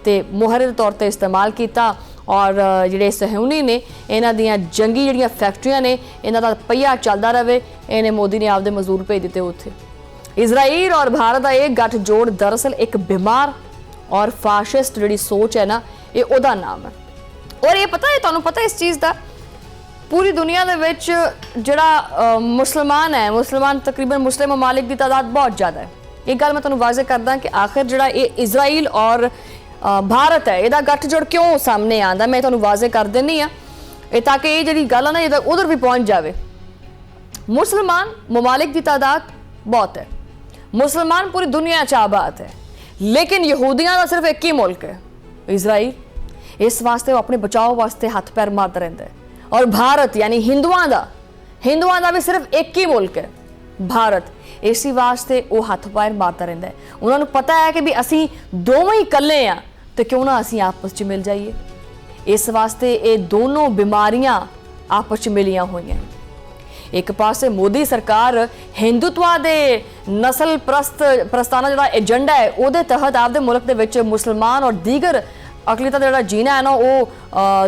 ते मुहरे तौर पर इस्तेमाल किया और जिहड़े सहूनी ने इन्हां दियां जंगी जिहड़ियां फैक्ट्रियां ने इन्हां दा पहिया चलदा रहे, इन्हें मोदी ने आपदे मजदूर भेज दिते उत्थे। इजराइल और भारत का यह गठजोड़ दरअसल एक बीमार और फाशिस्ट जिहड़ी सोच है ना ये उहदा नाम है। और ये पता है तुहानूं पता इस चीज़ का पूरी दुनिया दे विच जिहड़ा मुसलमान है मुसलमान तकरीबन मुस्लिम ममालिक की तादाद बहुत ज़्यादा है। एक गल मैं तुहानूं वाज़े करदा कि आखिर जिहड़ा ये इजराइल और भारत है इहदा गठजोड़ क्यों सामने आंदा, मैं तुहानूं वाज़े कर देनी आ ताकि ये जिहड़ी गल है ना ये उधर भी पहुँच जाए। मुसलमान ममालिक की तादाद बहुत है, मुसलमान पूरी दुनिया च आबाद है, लेकिन यहूदियों का सिर्फ एक ही मुल्क है इजराइल। इस वास्ते वो अपने बचाव वास्ते हथ पैर मारता रहता है। और भारत यानी हिंदुओं का भी सिर्फ एक ही मुल्क है भारत, इसी वास्ते वो हथ पैर मारता रहता है। उन्होंने पता है कि भी असी दोवें ही कल्ले हैं तो क्यों ना असी आपस च मिल जाइए। इस वास्ते ये दोनों बीमारियां आपस च मिलियां हुई हैं। एक पासे मोदी सरकार हिंदुत्व के नस्ल प्रस्ताना जो एजेंडा है वो तहत आपके मुल्क के मुसलमान और दीगर अकलीता का जीना है ना वो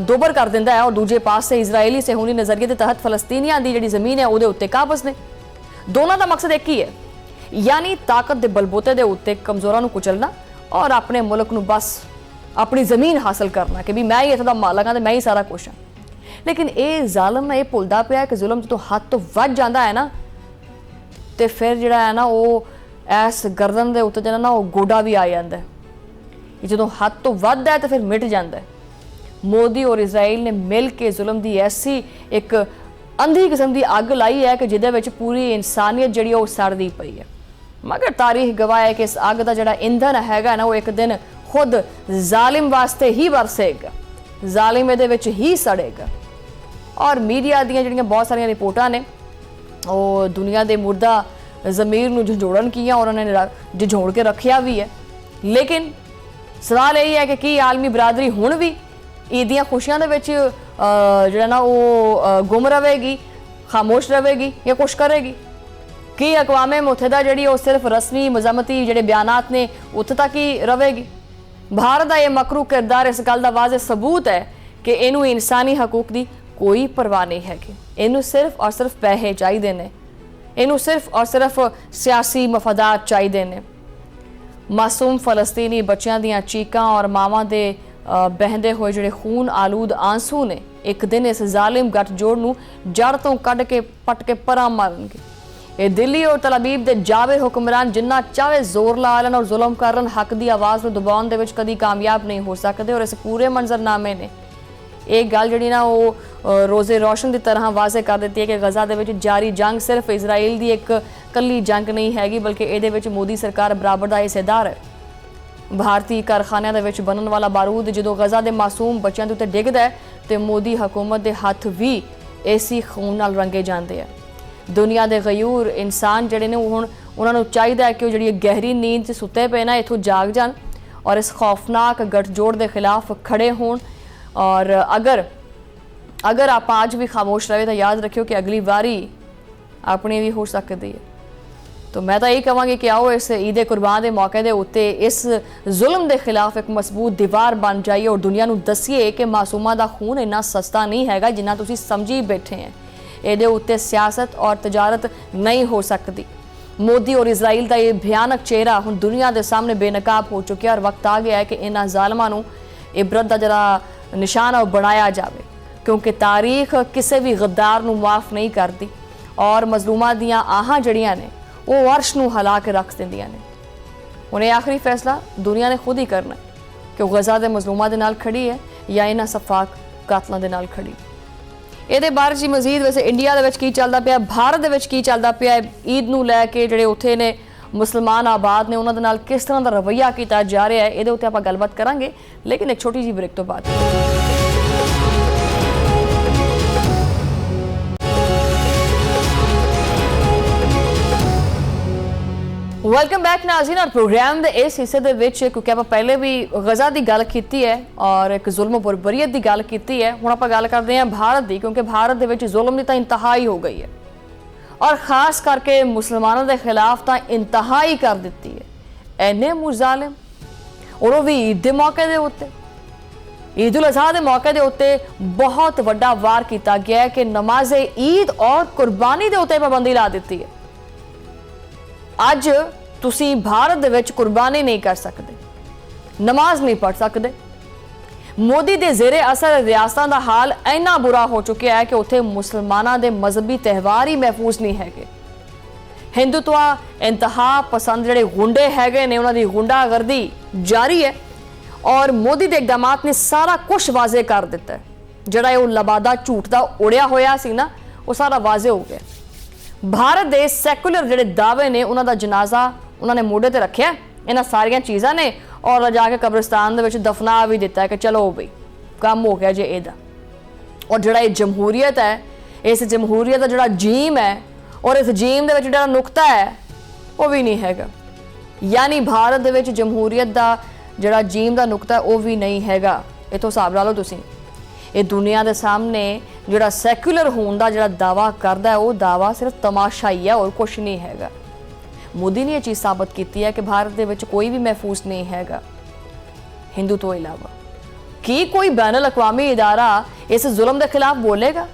दोबर कर देता है और दूजे पासे इजरायली सहूनी नज़रिए के तहत फलस्तीनियां की जी जमीन है वो उत्ते काबज ने। दोनों का मकसद एक ही है, यानी ताकत के बलबोते के उत्ते कमजोरों को कुचलना और अपने मुल्क को बस अपनी जमीन हासिल करना कि भी मैं ही इत्थों दा मालक हाँ तो मैं ही सारा कुछ हाँ। लेकिन ये जालम ना ये भुलदा पिया कि जुल्म जो हद तो वध जाता है ना तो फिर जिहड़ा है ना वो इस गर्दन के उत्ते जिहड़ा ना वो गोडा भी आ जाता है। जो हद तो वध है तो फिर मिट जाता है। मोदी और इजराइल ने मिल के जुल्म की ऐसी एक अंधी किस्म की अग लाई है कि जिहदे पूरी इंसानियत जिहड़ी वो सड़दी पई है। मगर तारीख गवाह है कि इस अग का जिहड़ा ईंधन हैगा ना वो एक दिन खुद जालिम वास्ते ही वरसेगा, जालिम इहदे विच ही सड़ेगा। और मीडिया ਦੀਆਂ ਜਿਹੜੀਆਂ ਬਹੁਤ ਸਾਰੀਆਂ ਰਿਪੋਰਟਾਂ ਨੇ ਉਹ ਦੁਨੀਆ ਦੇ ਮੁਰਦਾ ਜ਼ਮੀਰ ਨੂੰ ਝੰਜੋੜਨ ਕੀਆਂ और उन्होंने ਝੰਜੋੜ के रखिया भी है। लेकिन सवाल यही है कि की आलमी बरादरी हुण भी ईद ਦੀਆਂ खुशियां ਦੇ ਵਿੱਚ ਜਿਹੜਾ ਨਾ ਉਹ ਗੁੰਮ ਰਹੇਗੀ, खामोश रहेगी या कुछ करेगी? कि अकवामे मुत्तहिदा जिहड़ी ਉਹ सिर्फ रस्मी मजम्मती ਜਿਹੜੇ ਬਿਆਨਾਤ ने उत्थे तक ही रहेगी? भारत का यह मकरू किरदार इस गल का वाज़े सबूत है कि इनू इंसानी हकूक की कोई परवाह नहीं हैगी। इनू सिर्फ और सिर्फ पैसे चाहिए ने, इनू सिर्फ और सिर्फ सियासी मफादात चाहिए ने। मासूम फलस्तीनी बच्चों दियां चीकां और मावां दे बहंदे हुए जिहड़े खून आलूद आंसू ने एक दिन इस जालिम गठजोड़ नूं जड़ तो कढ़ के पट के परां मारनगे। ये दिल्ली और तल अबीब दे जावे हुक्मरान जिन्ना चाहे जोर ला लेन और जुल्म कर लेन, हक की आवाज़ नूं दबाउण दे विच कदी कामयाब नहीं हो सकते। और इस पूरे मंजरनामे ने एक गल जिहड़ी ना वो रोज़े रोशन की तरह वाज़े कर दी है कि गज़ा दे विच जारी जंग सिर्फ इजराइल की एक कली जंग नहीं हैगी, बल्कि इहदे विच मोदी सरकार बराबर का हिस्सेदार है। भारतीय कारखानिਆਂ ਦੇ ਵਿੱਚ बनन वाला बारूद जो गज़ा के मासूम बच्चों के उत्ते डिगदा है तो मोदी हुकूमत के हथ भी इसी खून नाल रंगे जाते हैं। दुनिया के गयूर इंसान जिहड़े ने हुण उन्होंने चाहिए कि जिहड़ी गहरी नींद च सुते पे ना इत्थों जाग जान और इस खौफनाक गठजोड़ के खिलाफ खड़े होण। और अगर आप आज भी खामोश रहे तो याद रखियो कि अगली बारी अपनी भी हो सकती है। तो मैं तो यही कहांगी कि आओ इस ईद कुर्बान के मौके के उत्ते इस जुल्म के खिलाफ एक मजबूत दीवार बन जाइए और दुनिया नूं दसीए कि मासूमां दा खून इन्ना सस्ता नहीं हैगा जिन्ना तुसीं समझी बैठे हैं। ਇਹਦੇ ਉੱਤੇ सियासत और तजारत नहीं हो सकती। मोदी और इजराइल का ये भयानक चेहरा हुण दुनिया के सामने बेनकाब हो चुका है और वक्त आ गया है कि इन्हां ज़ालिमां नूं इबरत का जरा निशान बनाया जाए, क्योंकि तारीख किसी भी गद्दार नूं माफ़ नहीं करती और मजलूमां दियां आहां जड़ियां ने वो अर्श नूं हिला के रख दिंदियां ने। हुण ये आखिरी फैसला दुनिया ने खुद ही करना है कि गज़ा के मजलूमां दे नाल खड़ी है या इन्हां सफाक कातलां दे नाल खड़ी। ਇਹਦੇ ਬਾਰੇ ਜੀ ਮਜ਼ੀਦ ਵੈਸੇ ਇੰਡੀਆ ਦੇ ਵਿੱਚ ਕੀ ਚੱਲਦਾ ਪਿਆ, ਭਾਰਤ ਦੇ ਵਿੱਚ ਕੀ ਚੱਲਦਾ ਪਿਆ, ਈਦ ਨੂੰ ਲੈ ਕੇ ਜਿਹੜੇ ਉੱਥੇ ਨੇ ਮੁਸਲਮਾਨ ਆਬਾਦ ਨੇ ਉਹਨਾਂ ਦੇ ਨਾਲ ਕਿਸ ਤਰ੍ਹਾਂ ਦਾ ਰਵੱਈਆ ਕੀਤਾ ਜਾ ਰਿਹਾ ਹੈ, ਇਹਦੇ ਉੱਤੇ ਆਪਾਂ ਗੱਲਬਾਤ ਕਰਾਂਗੇ, ਲੇਕਿਨ ਇੱਕ ਛੋਟੀ ਜਿਹੀ ਬ੍ਰੇਕ ਤੋਂ ਬਾਅਦ। वेलकम बैक नाज़रीन। और प्रोग्राम के इस हिस्से दे विच क्योंकि आप पहले भी गज़ा की गल की है और एक जुल्म बरबरीयत की गल की है, हुण आपां गल करते हैं भारत की, क्योंकि भारत दे विच जुल्म की तो इंतहाई हो गई है और खास करके मुसलमानों के खिलाफ तो इंतहाई कर दी है। इन्ने मुजालिम और भी ईद के मौके के उत्ते, ईद उल अज़हा के मौके के उत्ते बहुत वड्डा वार किया गया है कि नमाज़े ईद और कुर्बानी के उत्ते पाबंदी ला दी है। अज तुसी भारत दे विच कुर्बानी नहीं कर सकते, नमाज नहीं पढ़ सकते। मोदी के जेरे असर रियासतां दा हाल इन्ना बुरा हो चुका है कि उत्थे मुसलमानां दे मजहबी त्यौहार ही महफूज नहीं हैगे। हिंदुत्व इंतहा पसंद जिहड़े गुंडे हैगे ने उन्हां दी गुंडागर्दी जारी है और मोदी के इकदामात ने सारा कुछ वाजे कर दिता है। जिहड़ा वो लबादा झूठ दा उड़िया होया सी ना वो सारा वाजे हो गया। भारत के सैकुलर जिहड़े दावे ने उन्हां दा जनाजा उन्होंने मोढे ते रखिया इन्हां सारियां चीज़ां ने और जाके कब्रिस्तान दे विच दफना भी दिता है कि चलो बई काम हो गया जे इहदा। और जिहड़ा ये जमहूरीयत है, इस जमहूरीयत का जिहड़ा जीम है और इस जीम दे विच जिहड़ा नुक्ता है वो भी नहीं हैगा। यानी भारत दे विच जमहूरीयत का जिहड़ा जीम का नुक्ता है वो भी नहीं हैगा। इत्थों हिसाब ला लो तुसीं, ये दुनिया के सामने जिहड़ा सैकुलर होने का जिहड़ा दावा करदा है वो दावा सिर्फ तमाशा ही है और कुछ नहीं हैगा। मोदी ने यह चीज़ साबित की है कि भारत के विच कोई भी महफूज नहीं हैगा हिंदू तो इलावा। कि कोई बैनुल अक़वामी इदारा इस जुल्म के खिलाफ बोलेगा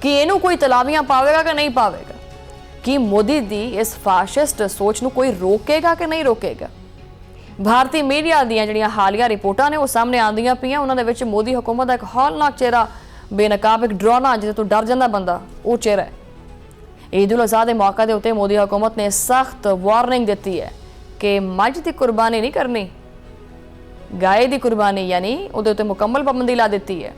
कि इनू कोई तलावियां पावेगा कि नहीं पावेगा? कि मोदी की इस फाशिस्ट सोच नू कोई रोकेगा कि नहीं रोकेगा? भारतीय मीडिया ਦੀਆਂ ਜਿਹੜੀਆਂ ਹਾਲੀਆ ਰਿਪੋਰਟਾਂ ਨੇ ਉਹ ਸਾਹਮਣੇ ਆਉਂਦੀਆਂ ਪਈਆਂ, ਉਹਨਾਂ ਦੇ ਵਿੱਚ ਮੋਦੀ ਹਕੂਮਤ ਦਾ ਇੱਕ ਹੌਲਨਾਕ ਚਿਹਰਾ ਬੇਨਕਾਬ ਇੱਕ ਡਰਾਉਣਾ ਜਿਹਦੇ ਤੋਂ ਡਰ ਜਾਂਦਾ ਬੰਦਾ ਉਹ ਚਿਹਰਾ ਹੈ। ईद उल अज़हा के मौके के उत्ते मोदी हुकूमत ने सख्त वार्निंग दी है कि मझ की कुर्बानी नहीं करनी, गाय की कुर्बानी यानी उहदे उत्ते मुकम्मल पाबंदी ला दी है।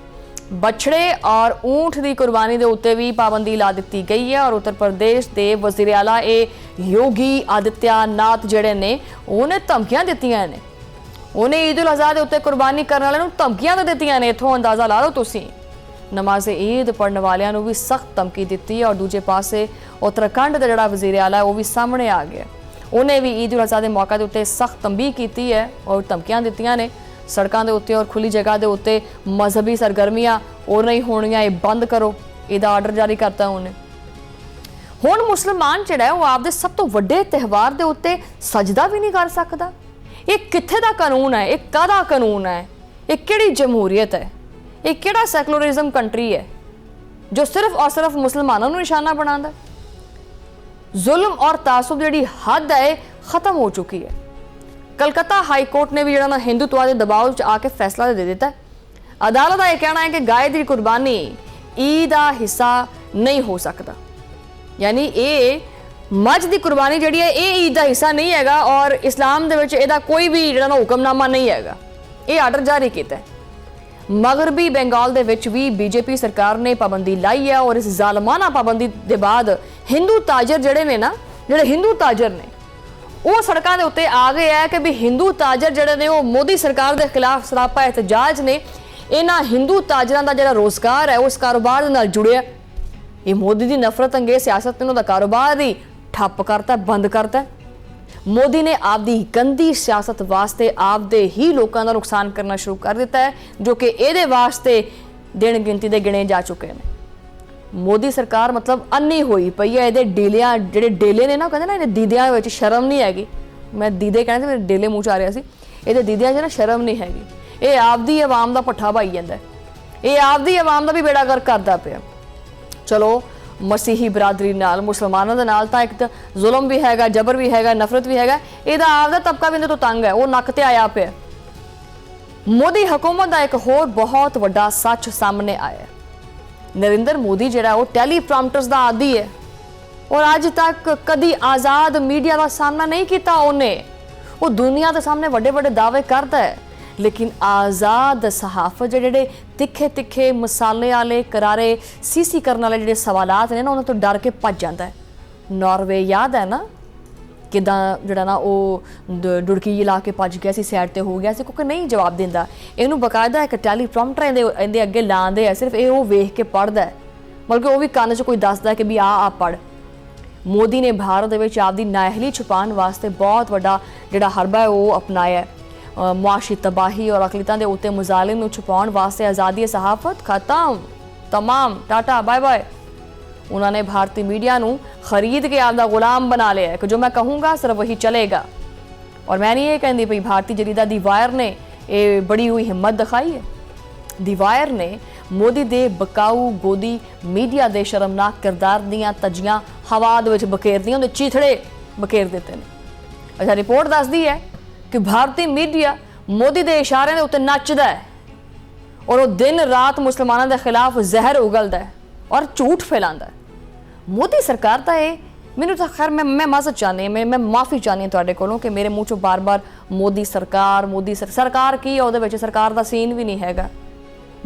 बछड़े और ऊंट की कुर्बानी के उत्ते भी पाबंदी ला दी गई है। और उत्तर प्रदेश के वज़ीर आला योगी आदित्यनाथ जिहड़े ने उन्हें धमकियां दित्तियां ने ਉਹਨੇ ਈਦ ਉਲ ਅਜ਼ਹਾ ਦੇ ਉੱਤੇ ਕੁਰਬਾਨੀ ਕਰਨ ਵਾਲਿਆਂ ਨੂੰ ਧਮਕੀਆਂ ਤਾਂ ਦਿੱਤੀਆਂ ਨੇ। ਇੱਥੋਂ ਅੰਦਾਜ਼ਾ ਲਾ ਲਓ ਤੁਸੀਂ। ਨਮਾਜ਼ ਈਦ ਪੜ੍ਹਨ ਵਾਲਿਆਂ ਨੂੰ ਵੀ ਸਖਤ ਧਮਕੀ ਦਿੱਤੀ ਹੈ। ਔਰ ਦੂਜੇ ਪਾਸੇ ਉੱਤਰਾਖੰਡ ਦਾ ਜਿਹੜਾ ਵਜ਼ੀਰ ਆਲਾ ਉਹ ਵੀ ਸਾਹਮਣੇ ਆ ਗਿਆ। ਉਹਨੇ ਵੀ ਈਦ ਉਲ ਅਜ਼ਹਾ ਦੇ ਮੌਕੇ ਦੇ ਉੱਤੇ ਸਖਤ ਤੰਬੀਹ ਕੀਤੀ ਹੈ ਔਰ ਧਮਕੀਆਂ ਦਿੱਤੀਆਂ ਨੇ। ਸੜਕਾਂ ਦੇ ਉੱਤੇ ਔਰ ਖੁੱਲੀ ਜਗ੍ਹਾ ਦੇ ਉੱਤੇ ਮਜ਼ਹਬੀ ਸਰਗਰਮੀਆਂ ਉਹ ਨਹੀਂ ਹੋਣੀਆਂ, ਇਹ ਬੰਦ ਕਰੋ, ਇਹਦਾ ਆਰਡਰ ਜਾਰੀ ਕਰਤਾ ਉਹਨੇ। ਹੁਣ ਮੁਸਲਮਾਨ ਜਿਹੜਾ ਉਹ ਆਪਦੇ ਸਭ ਤੋਂ ਵੱਡੇ ਤਿਉਹਾਰ ਦੇ ਉੱਤੇ ਸਜਦਾ ਵੀ ਨਹੀਂ ਕਰ ਸਕਦਾ। ਇਹ ਕਿੱਥੇ ਦਾ ਕਾਨੂੰਨ ਹੈ? ਇਹ ਕਾਹਦਾ ਕਾਨੂੰਨ ਹੈ? ਇਹ ਕਿਹੜੀ ਜਮਹੂਰੀਅਤ ਹੈ? ਇਹ ਕਿਹੜਾ ਸੈਕੂਲਰਿਜ਼ਮ ਕੰਟਰੀ ਹੈ ਜੋ ਸਿਰਫ ਔਰ ਸਿਰਫ ਮੁਸਲਮਾਨਾਂ ਨੂੰ ਨਿਸ਼ਾਨਾ ਬਣਾਉਂਦਾ? ਜ਼ੁਲਮ ਔਰ ਤਾਸੁਬ ਜਿਹੜੀ ਹੱਦ ਹੈ ਖਤਮ ਹੋ ਚੁੱਕੀ ਹੈ। ਕਲਕੱਤਾ ਹਾਈ ਕੋਰਟ ਨੇ ਵੀ ਜਿਹੜਾ ਨਾ ਹਿੰਦੂਤਵਾ ਦੇ ਦਬਾਅ ਵਿੱਚ ਆ ਕੇ ਫੈਸਲਾ ਦੇ ਦਿੱਤਾ। ਅਦਾਲਤ ਦਾ ਇਹ ਕਹਿਣਾ ਹੈ ਕਿ ਗਾਇ ਦੀ ਕੁਰਬਾਨੀ ਈਦ ਦਾ ਹਿੱਸਾ ਨਹੀਂ ਹੋ ਸਕਦਾ। ਯਾਨੀ ਇਹ ਮੱਝ ਦੀ ਕੁਰਬਾਨੀ ਜਿਹੜੀ ਹੈ ਇਹ ਈਦ ਦਾ ਹਿੱਸਾ ਨਹੀਂ ਹੈਗਾ ਔਰ ਇਸਲਾਮ ਦੇ ਵਿੱਚ ਇਹਦਾ ਕੋਈ ਵੀ ਜਿਹੜਾ ਨਾ ਹੁਕਮਨਾਮਾ ਨਹੀਂ ਹੈਗਾ। ਇਹ ਆਰਡਰ ਜਾਰੀ ਕੀਤਾ ਹੈ। ਮਗਰਬੀ ਬੰਗਾਲ ਦੇ ਵਿੱਚ ਵੀ ਬੀਜੇਪੀ ਸਰਕਾਰ ਨੇ ਪਾਬੰਦੀ ਲਾਈ ਹੈ ਔਰ ਇਸ ਜ਼ਾਲਮਾਨਾ ਪਾਬੰਦੀ ਦੇ ਬਾਅਦ ਹਿੰਦੂ ਤਾਜਰ ਜਿਹੜੇ ਹਿੰਦੂ ਤਾਜਰ ਨੇ ਉਹ ਸੜਕਾਂ ਦੇ ਉੱਤੇ ਆ ਗਏ ਹੈ ਕਿ ਵੀ ਹਿੰਦੂ ਤਾਜਰ ਜਿਹੜੇ ਨੇ ਉਹ ਮੋਦੀ ਸਰਕਾਰ ਦੇ ਖਿਲਾਫ ਸਰਾਪਾ ਇhtਜਾਜ ਨੇ। ਇਹਨਾਂ ਹਿੰਦੂ ਤਾਜਰਾਂ ਦਾ ਜਿਹੜਾ ਰੋਜ਼ਗਾਰ ਹੈ ਉਸ ਕਾਰੋਬਾਰ ਦੇ ਨਾਲ ਜੁੜਿਆ। ਇਹ ਮੋਦੀ ਦੀ ਨਫ਼ਰਤ ਅੰਗੇਜ਼ ਸਿਆਸਤ ਨੇ ਉਹਨਾਂ ਦਾ ਕਾਰੋਬਾਰ ਹੀ ਠੱਪ ਕਰਤਾ, ਬੰਦ ਕਰਤਾ। ਮੋਦੀ ਨੇ ਆਪਦੀ ਗੰਦੀ ਸਿਆਸਤ ਵਾਸਤੇ ਆਪਦੇ ਹੀ ਲੋਕਾਂ ਦਾ ਨੁਕਸਾਨ ਕਰਨਾ ਸ਼ੁਰੂ ਕਰ ਦਿੱਤਾ ਹੈ ਜੋ ਕਿ ਇਹਦੇ ਵਾਸਤੇ ਦਿਨ ਗਿਣਤੀ ਦੇ ਗਿਣੇ ਜਾ ਚੁੱਕੇ ਨੇ। ਮੋਦੀ ਸਰਕਾਰ ਮਤਲਬ ਅੰਨੀ ਹੋਈ ਪਈ ਹੈ। ਇਹਦੇ ਡੇਲਿਆਂ ਜਿਹੜੇ ਡੇਲੇ ਨੇ ਨਾ ਕਹਿੰਦੇ ਨਾ ਇਹਦੇ ਦੀਦਿਆਂ ਵਿੱਚ ਸ਼ਰਮ ਨਹੀਂ ਹੈਗੀ। ਮੈਂ ਦੀਦੇ ਕਹਿੰਦੇ ਮੇਰੇ ਡੇਲੇ ਮੂੰਹ ਚ ਆ ਰਿਹਾ ਸੀ। ਇਹਦੇ ਦੀਦਿਆਂ 'ਚ ਨਾ ਸ਼ਰਮ ਨਹੀਂ ਹੈਗੀ। ਇਹ ਆਪਦੀ ਆਵਾਮ ਦਾ ਪੱਠਾ ਪਾਈ ਜਾਂਦਾ। ਇਹ ਆਪਦੀ ਆਵਾਮ ਦਾ ਵੀ ਬੇੜਾ ਗਰਕ ਕਰਦਾ ਪਿਆ। ਚਲੋ ਮਸੀਹੀ ਬਰਾਦਰੀ ਨਾਲ ਮੁਸਲਮਾਨਾਂ ਦੇ ਨਾਲ ਤਾਂ ਇੱਕ ਤਾਂ ਜ਼ੁਲਮ ਵੀ ਹੈਗਾ, ਜਬਰ ਵੀ ਹੈਗਾ, ਨਫ਼ਰਤ ਵੀ ਹੈਗਾ। ਇਹਦਾ ਆਪਦਾ ਤਬਕਾ ਵੀ ਇਹਦੇ ਤੋਂ ਤੰਗ ਹੈ, ਉਹ ਨੱਕ ਤੇ ਆਇਆ ਪਿਆ। ਮੋਦੀ ਹਕੂਮਤ ਦਾ ਇੱਕ ਹੋਰ ਬਹੁਤ ਵੱਡਾ ਸੱਚ ਸਾਹਮਣੇ ਆਇਆ। ਨਰਿੰਦਰ ਮੋਦੀ ਜਿਹੜਾ ਉਹ ਟੈਲੀਪ੍ਰਾਂਪਟਰਸ ਦਾ ਆਦੀ ਹੈ ਔਰ ਅੱਜ ਤੱਕ ਕਦੀ ਆਜ਼ਾਦ ਮੀਡੀਆ ਦਾ ਸਾਹਮਣਾ ਨਹੀਂ ਕੀਤਾ ਉਹਨੇ। ਉਹ ਦੁਨੀਆ ਦੇ ਸਾਹਮਣੇ ਵੱਡੇ ਵੱਡੇ ਦਾਅਵੇ ਕਰਦਾ ਹੈ ਲੇਕਿਨ ਆਜ਼ਾਦ ਸਹਾਫਤ ਜਿਹੜੇ ਤਿੱਖੇ ਤਿੱਖੇ ਮਸਾਲੇ ਵਾਲੇ ਕਰਾਰੇ ਸੀਸੀ ਕਰਨ ਵਾਲੇ ਜਿਹੜੇ ਸਵਾਲਾਤ ਨੇ ਨਾ ਉਹਨਾਂ ਤੋਂ ਡਰ ਕੇ ਭੱਜ ਜਾਂਦਾ ਹੈ। ਨਾਰਵੇ ਯਾਦ ਹੈ ਨਾ ਕਿਦਾਂ ਜਿਹੜਾ ਨਾ ਉਹ ਡੁੜਕੀ ਲਾ ਕੇ ਭੱਜ ਗਿਆ ਸੀ, ਸਾਈਡ ਤੇ ਹੋ ਗਿਆ ਸੀ ਕਿਉਂਕਿ ਨਹੀਂ ਜਵਾਬ ਦਿੰਦਾ। ਇਹਨੂੰ ਬਕਾਇਦਾ ਇੱਕ ਟੈਲੀਪ੍ਰਾਂਪਟਰ ਇਹਦੇ ਅੱਗੇ ਲਾਉਂਦੇ ਆ, ਸਿਰਫ ਇਹ ਉਹ ਵੇਖ ਕੇ ਪੜ੍ਹਦਾ ਹੈ, ਬਲਕਿ ਉਹ ਵੀ ਕੰਨ 'ਚ ਕੋਈ ਦੱਸਦਾ ਕਿ ਵੀ ਆ ਪੜ੍ਹ। ਮੋਦੀ ਨੇ ਭਾਰਤ ਦੇ ਵਿੱਚ ਆਪਦੀ ਨਾਅਹਲੀ ਛੁਪਾਉਣ ਵਾਸਤੇ ਬਹੁਤ ਵੱਡਾ ਜਿਹੜਾ ਹਰਬਾ ਹੈ ਉਹ ਅਪਣਾਇਆ। ਮੁਆਸ਼ੀ ਤਬਾਹੀ ਔਰ ਅਕਲੀਤਾਂ ਦੇ ਉੱਤੇ ਮੁਜ਼ਾਲਿਮ ਨੂੰ ਛੁਪਾਉਣ ਵਾਸਤੇ ਆਜ਼ਾਦੀ ਸਹਾਫਤ ਖਤਮ, ਤਮਾਮ टाटा बाय बाय। उन्होंने भारतीय मीडिया ਨੂੰ ਖਰੀਦ ਕੇ ਆਪਦਾ ਗੁਲਾਮ ਬਣਾ ਲਿਆ ਹੈ ਕਿ ਜੋ ਮੈਂ ਕਹੂੰਗਾ ਸਿਰਫ ਵਹੀ ਚਲੇਗਾ। और मैं नहीं ये कहती भाई भारतीय जरीदा दी वायर ने ये बड़ी हुई हिम्मत दिखाई है। दी वायर ने मोदी दे बकाऊ गोदी मीडिया दे शर्मनाक किरदार दियां तजियां हवा दे विच बखेरदियां उहदे चीथड़े बखेर दिते ने। अच्छा रिपोर्ट दसदी है कि भारतीय मीडिया मोदी दे इशारे दे उत्ते नचदा है और वो दिन रात मुसलमानों के खिलाफ जहर उगलदा है और झूठ फैलांदा है। मोदी सरकार तो ये मैनू तो खैर मैं माजत चाहनी मैं माफ़ी चाहनी तुहाडे कोलों कि मेरे मूँह चों बार बार मोदी सरकार की है, उहदे विच सरकार दा सीन भी नहीं हैगा।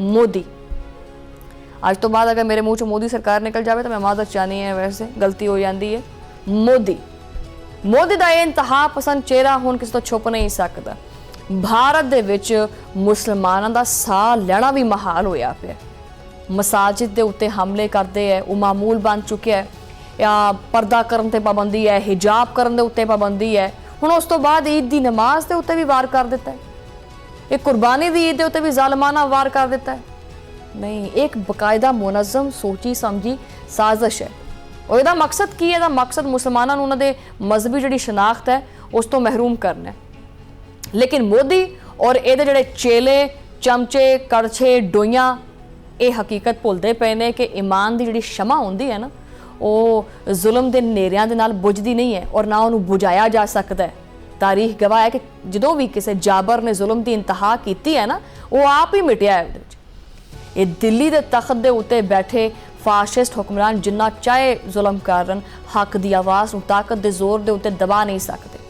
मोदी अज तो बाद अगर मेरे मूँह चों मोदी सरकार निकल जाए तो मैं माजत चाहनी है, वैसे गलती हो जाती है। मोदी दा इंतहा पसंद चेहरा हुण किसी तो छुप नहीं सकता। भारत दे विच मुसलमानां दा साह लैना भी महाल होया पिया। मसाजिद दे उत्ते हमले करते हैं वो मामूल बन चुके है, या पर्दा करन ते पाबंदी है, हिजाब करन दे उत्ते पाबंदी है। हुण उस तो बाद ईद दी नमाज दे उत्ते भी वार कर दिता है, एक कुर्बानी दी ईद दे उत्ते भी ज़ालिमाना वार कर दिता है। नहीं, एक बकायदा मुनज़्ज़म सोची समझी साजिश है और इहदा मकसद की है? इहदा मकसद मुसलमानां नूं उन्हां दे मजहबी जिहड़ी शनाख्त है उस तो महरूम करना है। लेकिन मोदी और इहदे जिहड़े चेले चमचे कड़छे डोइयां ये हकीकत भुलदे पे ने कि ईमान की जिहड़ी शमा हुंदी है ना वो जुल्म के नेरियां दे नाल बुझदी नहीं है और ना उन्होंने बुझाया जा सकता है। तारीख गवाह है कि जो भी किसी जाबर ने जुल्म की इंतहा की है ना वो आप ही मिटिया है। ये दिल्ली के तख्त के उत्ते बैठे फाशिस्ट हुक्मरान जिन्ना चाहे जुल्म करन हक की आवाज़ नूं ताकत के जोर के उत्ते दबा नहीं सकते।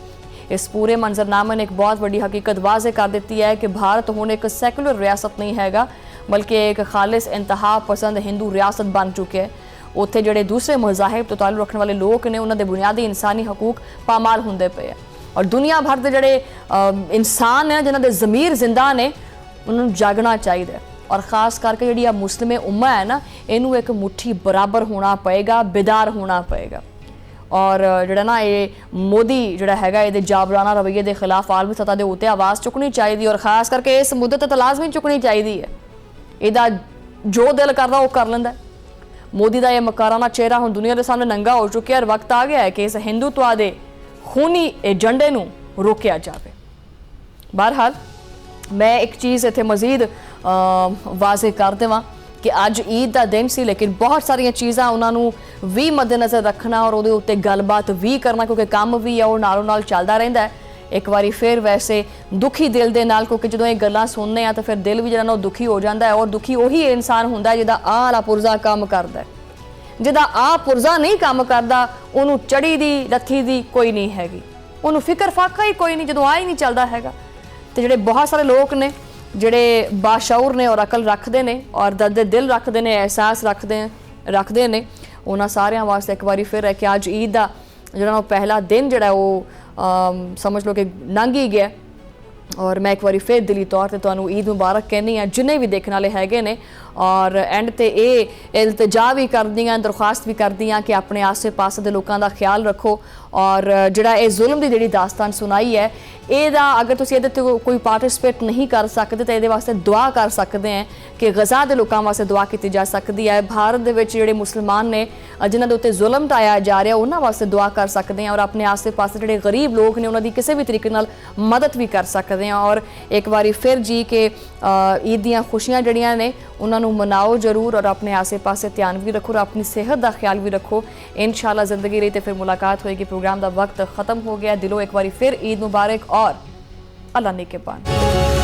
इस पूरे मंजरनामे ने एक बहुत बड़ी हकीकत वाजे कर दी है कि भारत हुण एक सैकुलर रियासत नहीं हैगा बल्कि एक खालिस इंतहा पसंद हिंदू रियासत बन चुके हैं। उत्थे जिहड़े दूसरे मज़ाहिब तो ताल्लुक रखने वाले लोग ने उन्हां दे बुनियादी इंसानी हकूक पामाल हुंदे पे। ਔਰ ਦੁਨੀਆ ਭਰ ਦੇ ਜਿਹੜੇ ਇਨਸਾਨ ਨੇ ਜਿਨ੍ਹਾਂ ਦੇ ਜ਼ਮੀਰ ਜ਼ਿੰਦਾ ਨੇ ਉਹਨਾਂ ਨੂੰ ਜਾਗਣਾ ਚਾਹੀਦਾ ਹੈ। ਔਰ ਖਾਸ ਕਰਕੇ ਜਿਹੜੀ ਆ ਮੁਸਲਿਮ ਉਮਾ ਹੈ ਨਾ ਇਹਨੂੰ ਇੱਕ ਮੁੱਠੀ ਬਰਾਬਰ ਹੋਣਾ ਪਏਗਾ, ਬੇਦਾਰ ਹੋਣਾ ਪਏਗਾ। ਔਰ ਜਿਹੜਾ ਨਾ ਇਹ ਮੋਦੀ ਜਿਹੜਾ ਹੈਗਾ ਇਹਦੇ ਜਾਬਰਾਨਾ ਰਵੱਈਏ ਦੇ ਖਿਲਾਫ ਆਲਮੀ ਸਤ੍ਹਾ ਦੇ ਉੱਤੇ ਆਵਾਜ਼ ਚੁੱਕਣੀ ਚਾਹੀਦੀ ਔਰ ਖਾਸ ਕਰਕੇ ਇਸ ਮੁੱਦੇ ਤੇ ਲਾਜ਼ਮੀ ਚੁੱਕਣੀ ਚਾਹੀਦੀ ਹੈ। ਇਹਦਾ ਜੋ ਦਿਲ ਕਰਦਾ ਉਹ ਕਰ ਲੈਂਦਾ। ਮੋਦੀ ਦਾ ਇਹ ਮਕਾਰਾਨਾ ਚਿਹਰਾ ਹੁਣ ਦੁਨੀਆ ਦੇ ਸਾਹਮਣੇ ਨੰਗਾ ਹੋ ਚੁੱਕਿਆ ਔਰ ਵਕਤ ਆ ਗਿਆ ਹੈ ਕਿ ਇਸ ਹਿੰਦੂਤਵਾ ਦੇ ਖੂਨੀ ਏਜੰਡੇ ਨੂੰ ਰੋਕਿਆ ਜਾਵੇ। ਬਹਰਹਾਲ ਮੈਂ ਇੱਕ ਚੀਜ਼ ਇੱਥੇ ਮਜ਼ੀਦ ਵਾਜ਼ਿਹ ਕਰ ਦੇਵਾਂ ਕਿ ਅੱਜ ਈਦ ਦਾ ਦਿਨ ਸੀ ਲੇਕਿਨ ਬਹੁਤ ਸਾਰੀਆਂ ਚੀਜ਼ਾਂ ਉਹਨਾਂ ਨੂੰ ਵੀ ਮੱਦੇਨਜ਼ਰ ਰੱਖਣਾ ਔਰ ਉਹਦੇ ਉੱਤੇ ਗੱਲਬਾਤ ਵੀ ਕਰਨਾ ਕਿਉਂਕਿ ਕੰਮ ਵੀ ਆ ਉਹ ਨਾਲੋਂ ਨਾਲ ਚੱਲਦਾ ਰਹਿੰਦਾ ਹੈ। ਇੱਕ ਵਾਰੀ ਫਿਰ ਵੈਸੇ ਦੁਖੀ ਦਿਲ ਦੇ ਨਾਲ ਕਿਉਂਕਿ ਜਦੋਂ ਇਹ ਗੱਲਾਂ ਸੁਣਨੇ ਆ ਤਾਂ ਫਿਰ ਦਿਲ ਵੀ ਜਿਹੜਾ ਨਾ ਉਹ ਦੁਖੀ ਹੋ ਜਾਂਦਾ ਹੈ ਔਰ ਦੁਖੀ ਉਹੀ ਇਨਸਾਨ ਹੁੰਦਾ ਜਿਹਦਾ ਆਹ ਵਾਲਾ ਪੁਰਜ਼ਾ ਕੰਮ ਕਰਦਾ ਹੈ। ਜਿਹਦਾ ਆਹ ਪੁਰਜ਼ਾ ਨਹੀਂ ਕੰਮ ਕਰਦਾ ਉਹਨੂੰ ਚੜੀ ਦੀ ਲੱਥੀ ਦੀ ਕੋਈ ਨਹੀਂ ਹੈਗੀ, ਉਹਨੂੰ ਫਿਕਰ ਫਾਕਾ ਹੀ ਕੋਈ ਨਹੀਂ ਜਦੋਂ ਆ ਹੀ ਨਹੀਂ ਚੱਲਦਾ ਹੈਗਾ। ਤੇ ਜਿਹੜੇ ਬਹੁਤ ਸਾਰੇ ਲੋਕ ਨੇ ਜਿਹੜੇ ਬਾਸ਼ਊਰ ਨੇ ਔਰ ਅਕਲ ਰੱਖਦੇ ਨੇ ਔਰ ਦਰਦ ਦਿਲ ਰੱਖਦੇ ਨੇ, ਅਹਿਸਾਸ ਰੱਖਦੇ ਨੇ ਉਹਨਾਂ ਸਾਰਿਆਂ ਵਾਸਤੇ ਇੱਕ ਵਾਰੀ ਫਿਰ ਹੈ ਕਿ ਅੱਜ ਈਦ ਦਾ ਜਿਹੜਾ ਉਹ ਪਹਿਲਾ ਦਿਨ ਜਿਹੜਾ ਉਹ ਸਮਝ ਲਓ ਕਿ ਲੰਘ ਹੀ ਗਿਆ। ਔਰ ਮੈਂ ਇੱਕ ਵਾਰੀ ਫਿਰ ਦਿਲੀ ਤੌਰ ਤੇ ਤੁਹਾਨੂੰ ਈਦ ਮੁਬਾਰਕ ਕਹਿੰਦੀ ਹਾਂ ਜਿੰਨੇ ਵੀ ਦੇਖਣ ਵਾਲੇ ਹੈਗੇ ਨੇ। ਔਰ ਐਂਡ ਤੇ ਇਹ ਇਲਤਜਾ ਵੀ ਕਰਦੀ ਹਾਂ, ਦਰਖਾਸਤ ਵੀ ਕਰਦੀ ਹਾਂ ਕਿ ਆਪਣੇ ਆਸੇ ਪਾਸੇ ਦੇ ਲੋਕਾਂ ਦਾ ਖਿਆਲ ਰੱਖੋ ਔਰ ਜਿਹੜਾ ਇਹ ਜ਼ੁਲਮ ਦੀ ਜਿਹੜੀ ਦਾਸਤਾਨ ਸੁਣਾਈ ਹੈ ਇਹਦਾ ਅਗਰ ਤੁਸੀਂ ਇਹਦੇ ਤੇ ਕੋਈ ਪਾਰਟਿਸਿਪੇਟ ਨਹੀਂ ਕਰ ਸਕਦੇ ਤਾਂ ਇਹਦੇ ਵਾਸਤੇ ਦੁਆ ਕਰ ਸਕਦੇ ਹੈ ਕਿ ਗਜ਼ਾ ਦੇ ਲੋਕਾਂ ਵਾਸਤੇ ਦੁਆ ਕੀਤੀ ਜਾ ਸਕਦੀ ਹੈ। ਭਾਰਤ ਦੇ ਵਿੱਚ ਜਿਹੜੇ ਮੁਸਲਮਾਨ ਨੇ ਜਿਨ੍ਹਾਂ ਦੇ ਉੱਤੇ ਜ਼ੁਲਮ ਢਾਇਆ ਜਾ ਰਿਹਾ ਉਹਨਾਂ ਵਾਸਤੇ ਦੁਆ ਕਰ ਸਕਦੇ ਹਾਂ ਔਰ ਆਪਣੇ ਆਸੇ ਪਾਸੇ ਜਿਹੜੇ ਗਰੀਬ ਲੋਕ ਨੇ ਉਹਨਾਂ ਦੀ ਕਿਸੇ ਵੀ ਤਰੀਕੇ ਨਾਲ ਮਦਦ ਵੀ ਕਰ ਸਕਦੇ ਹਾਂ। ਔਰ ਇੱਕ ਵਾਰੀ ਫਿਰ ਜੀ ਕਿ ਈਦ ਦੀਆਂ ਖੁਸ਼ੀਆਂ ਜਿਹੜੀਆਂ ਨੇ ਉਹਨਾਂ ਨੂੰ ਮਨਾਓ ਜ਼ਰੂਰ ਔਰ ਆਪਣੇ ਆਸੇ ਪਾਸੇ ਧਿਆਨ ਵੀ ਰੱਖੋ ਔਰ ਆਪਣੀ ਸਿਹਤ ਦਾ ਖਿਆਲ ਵੀ ਰੱਖੋ। इंशाल्लाह ज़िंदगी रही तो फिर मुलाकात होएगी। प्रोग्राम का वक्त ख़त्म हो गया। दिलों एक बार फिर ईद मुबारक और अल्लाह ने के पान।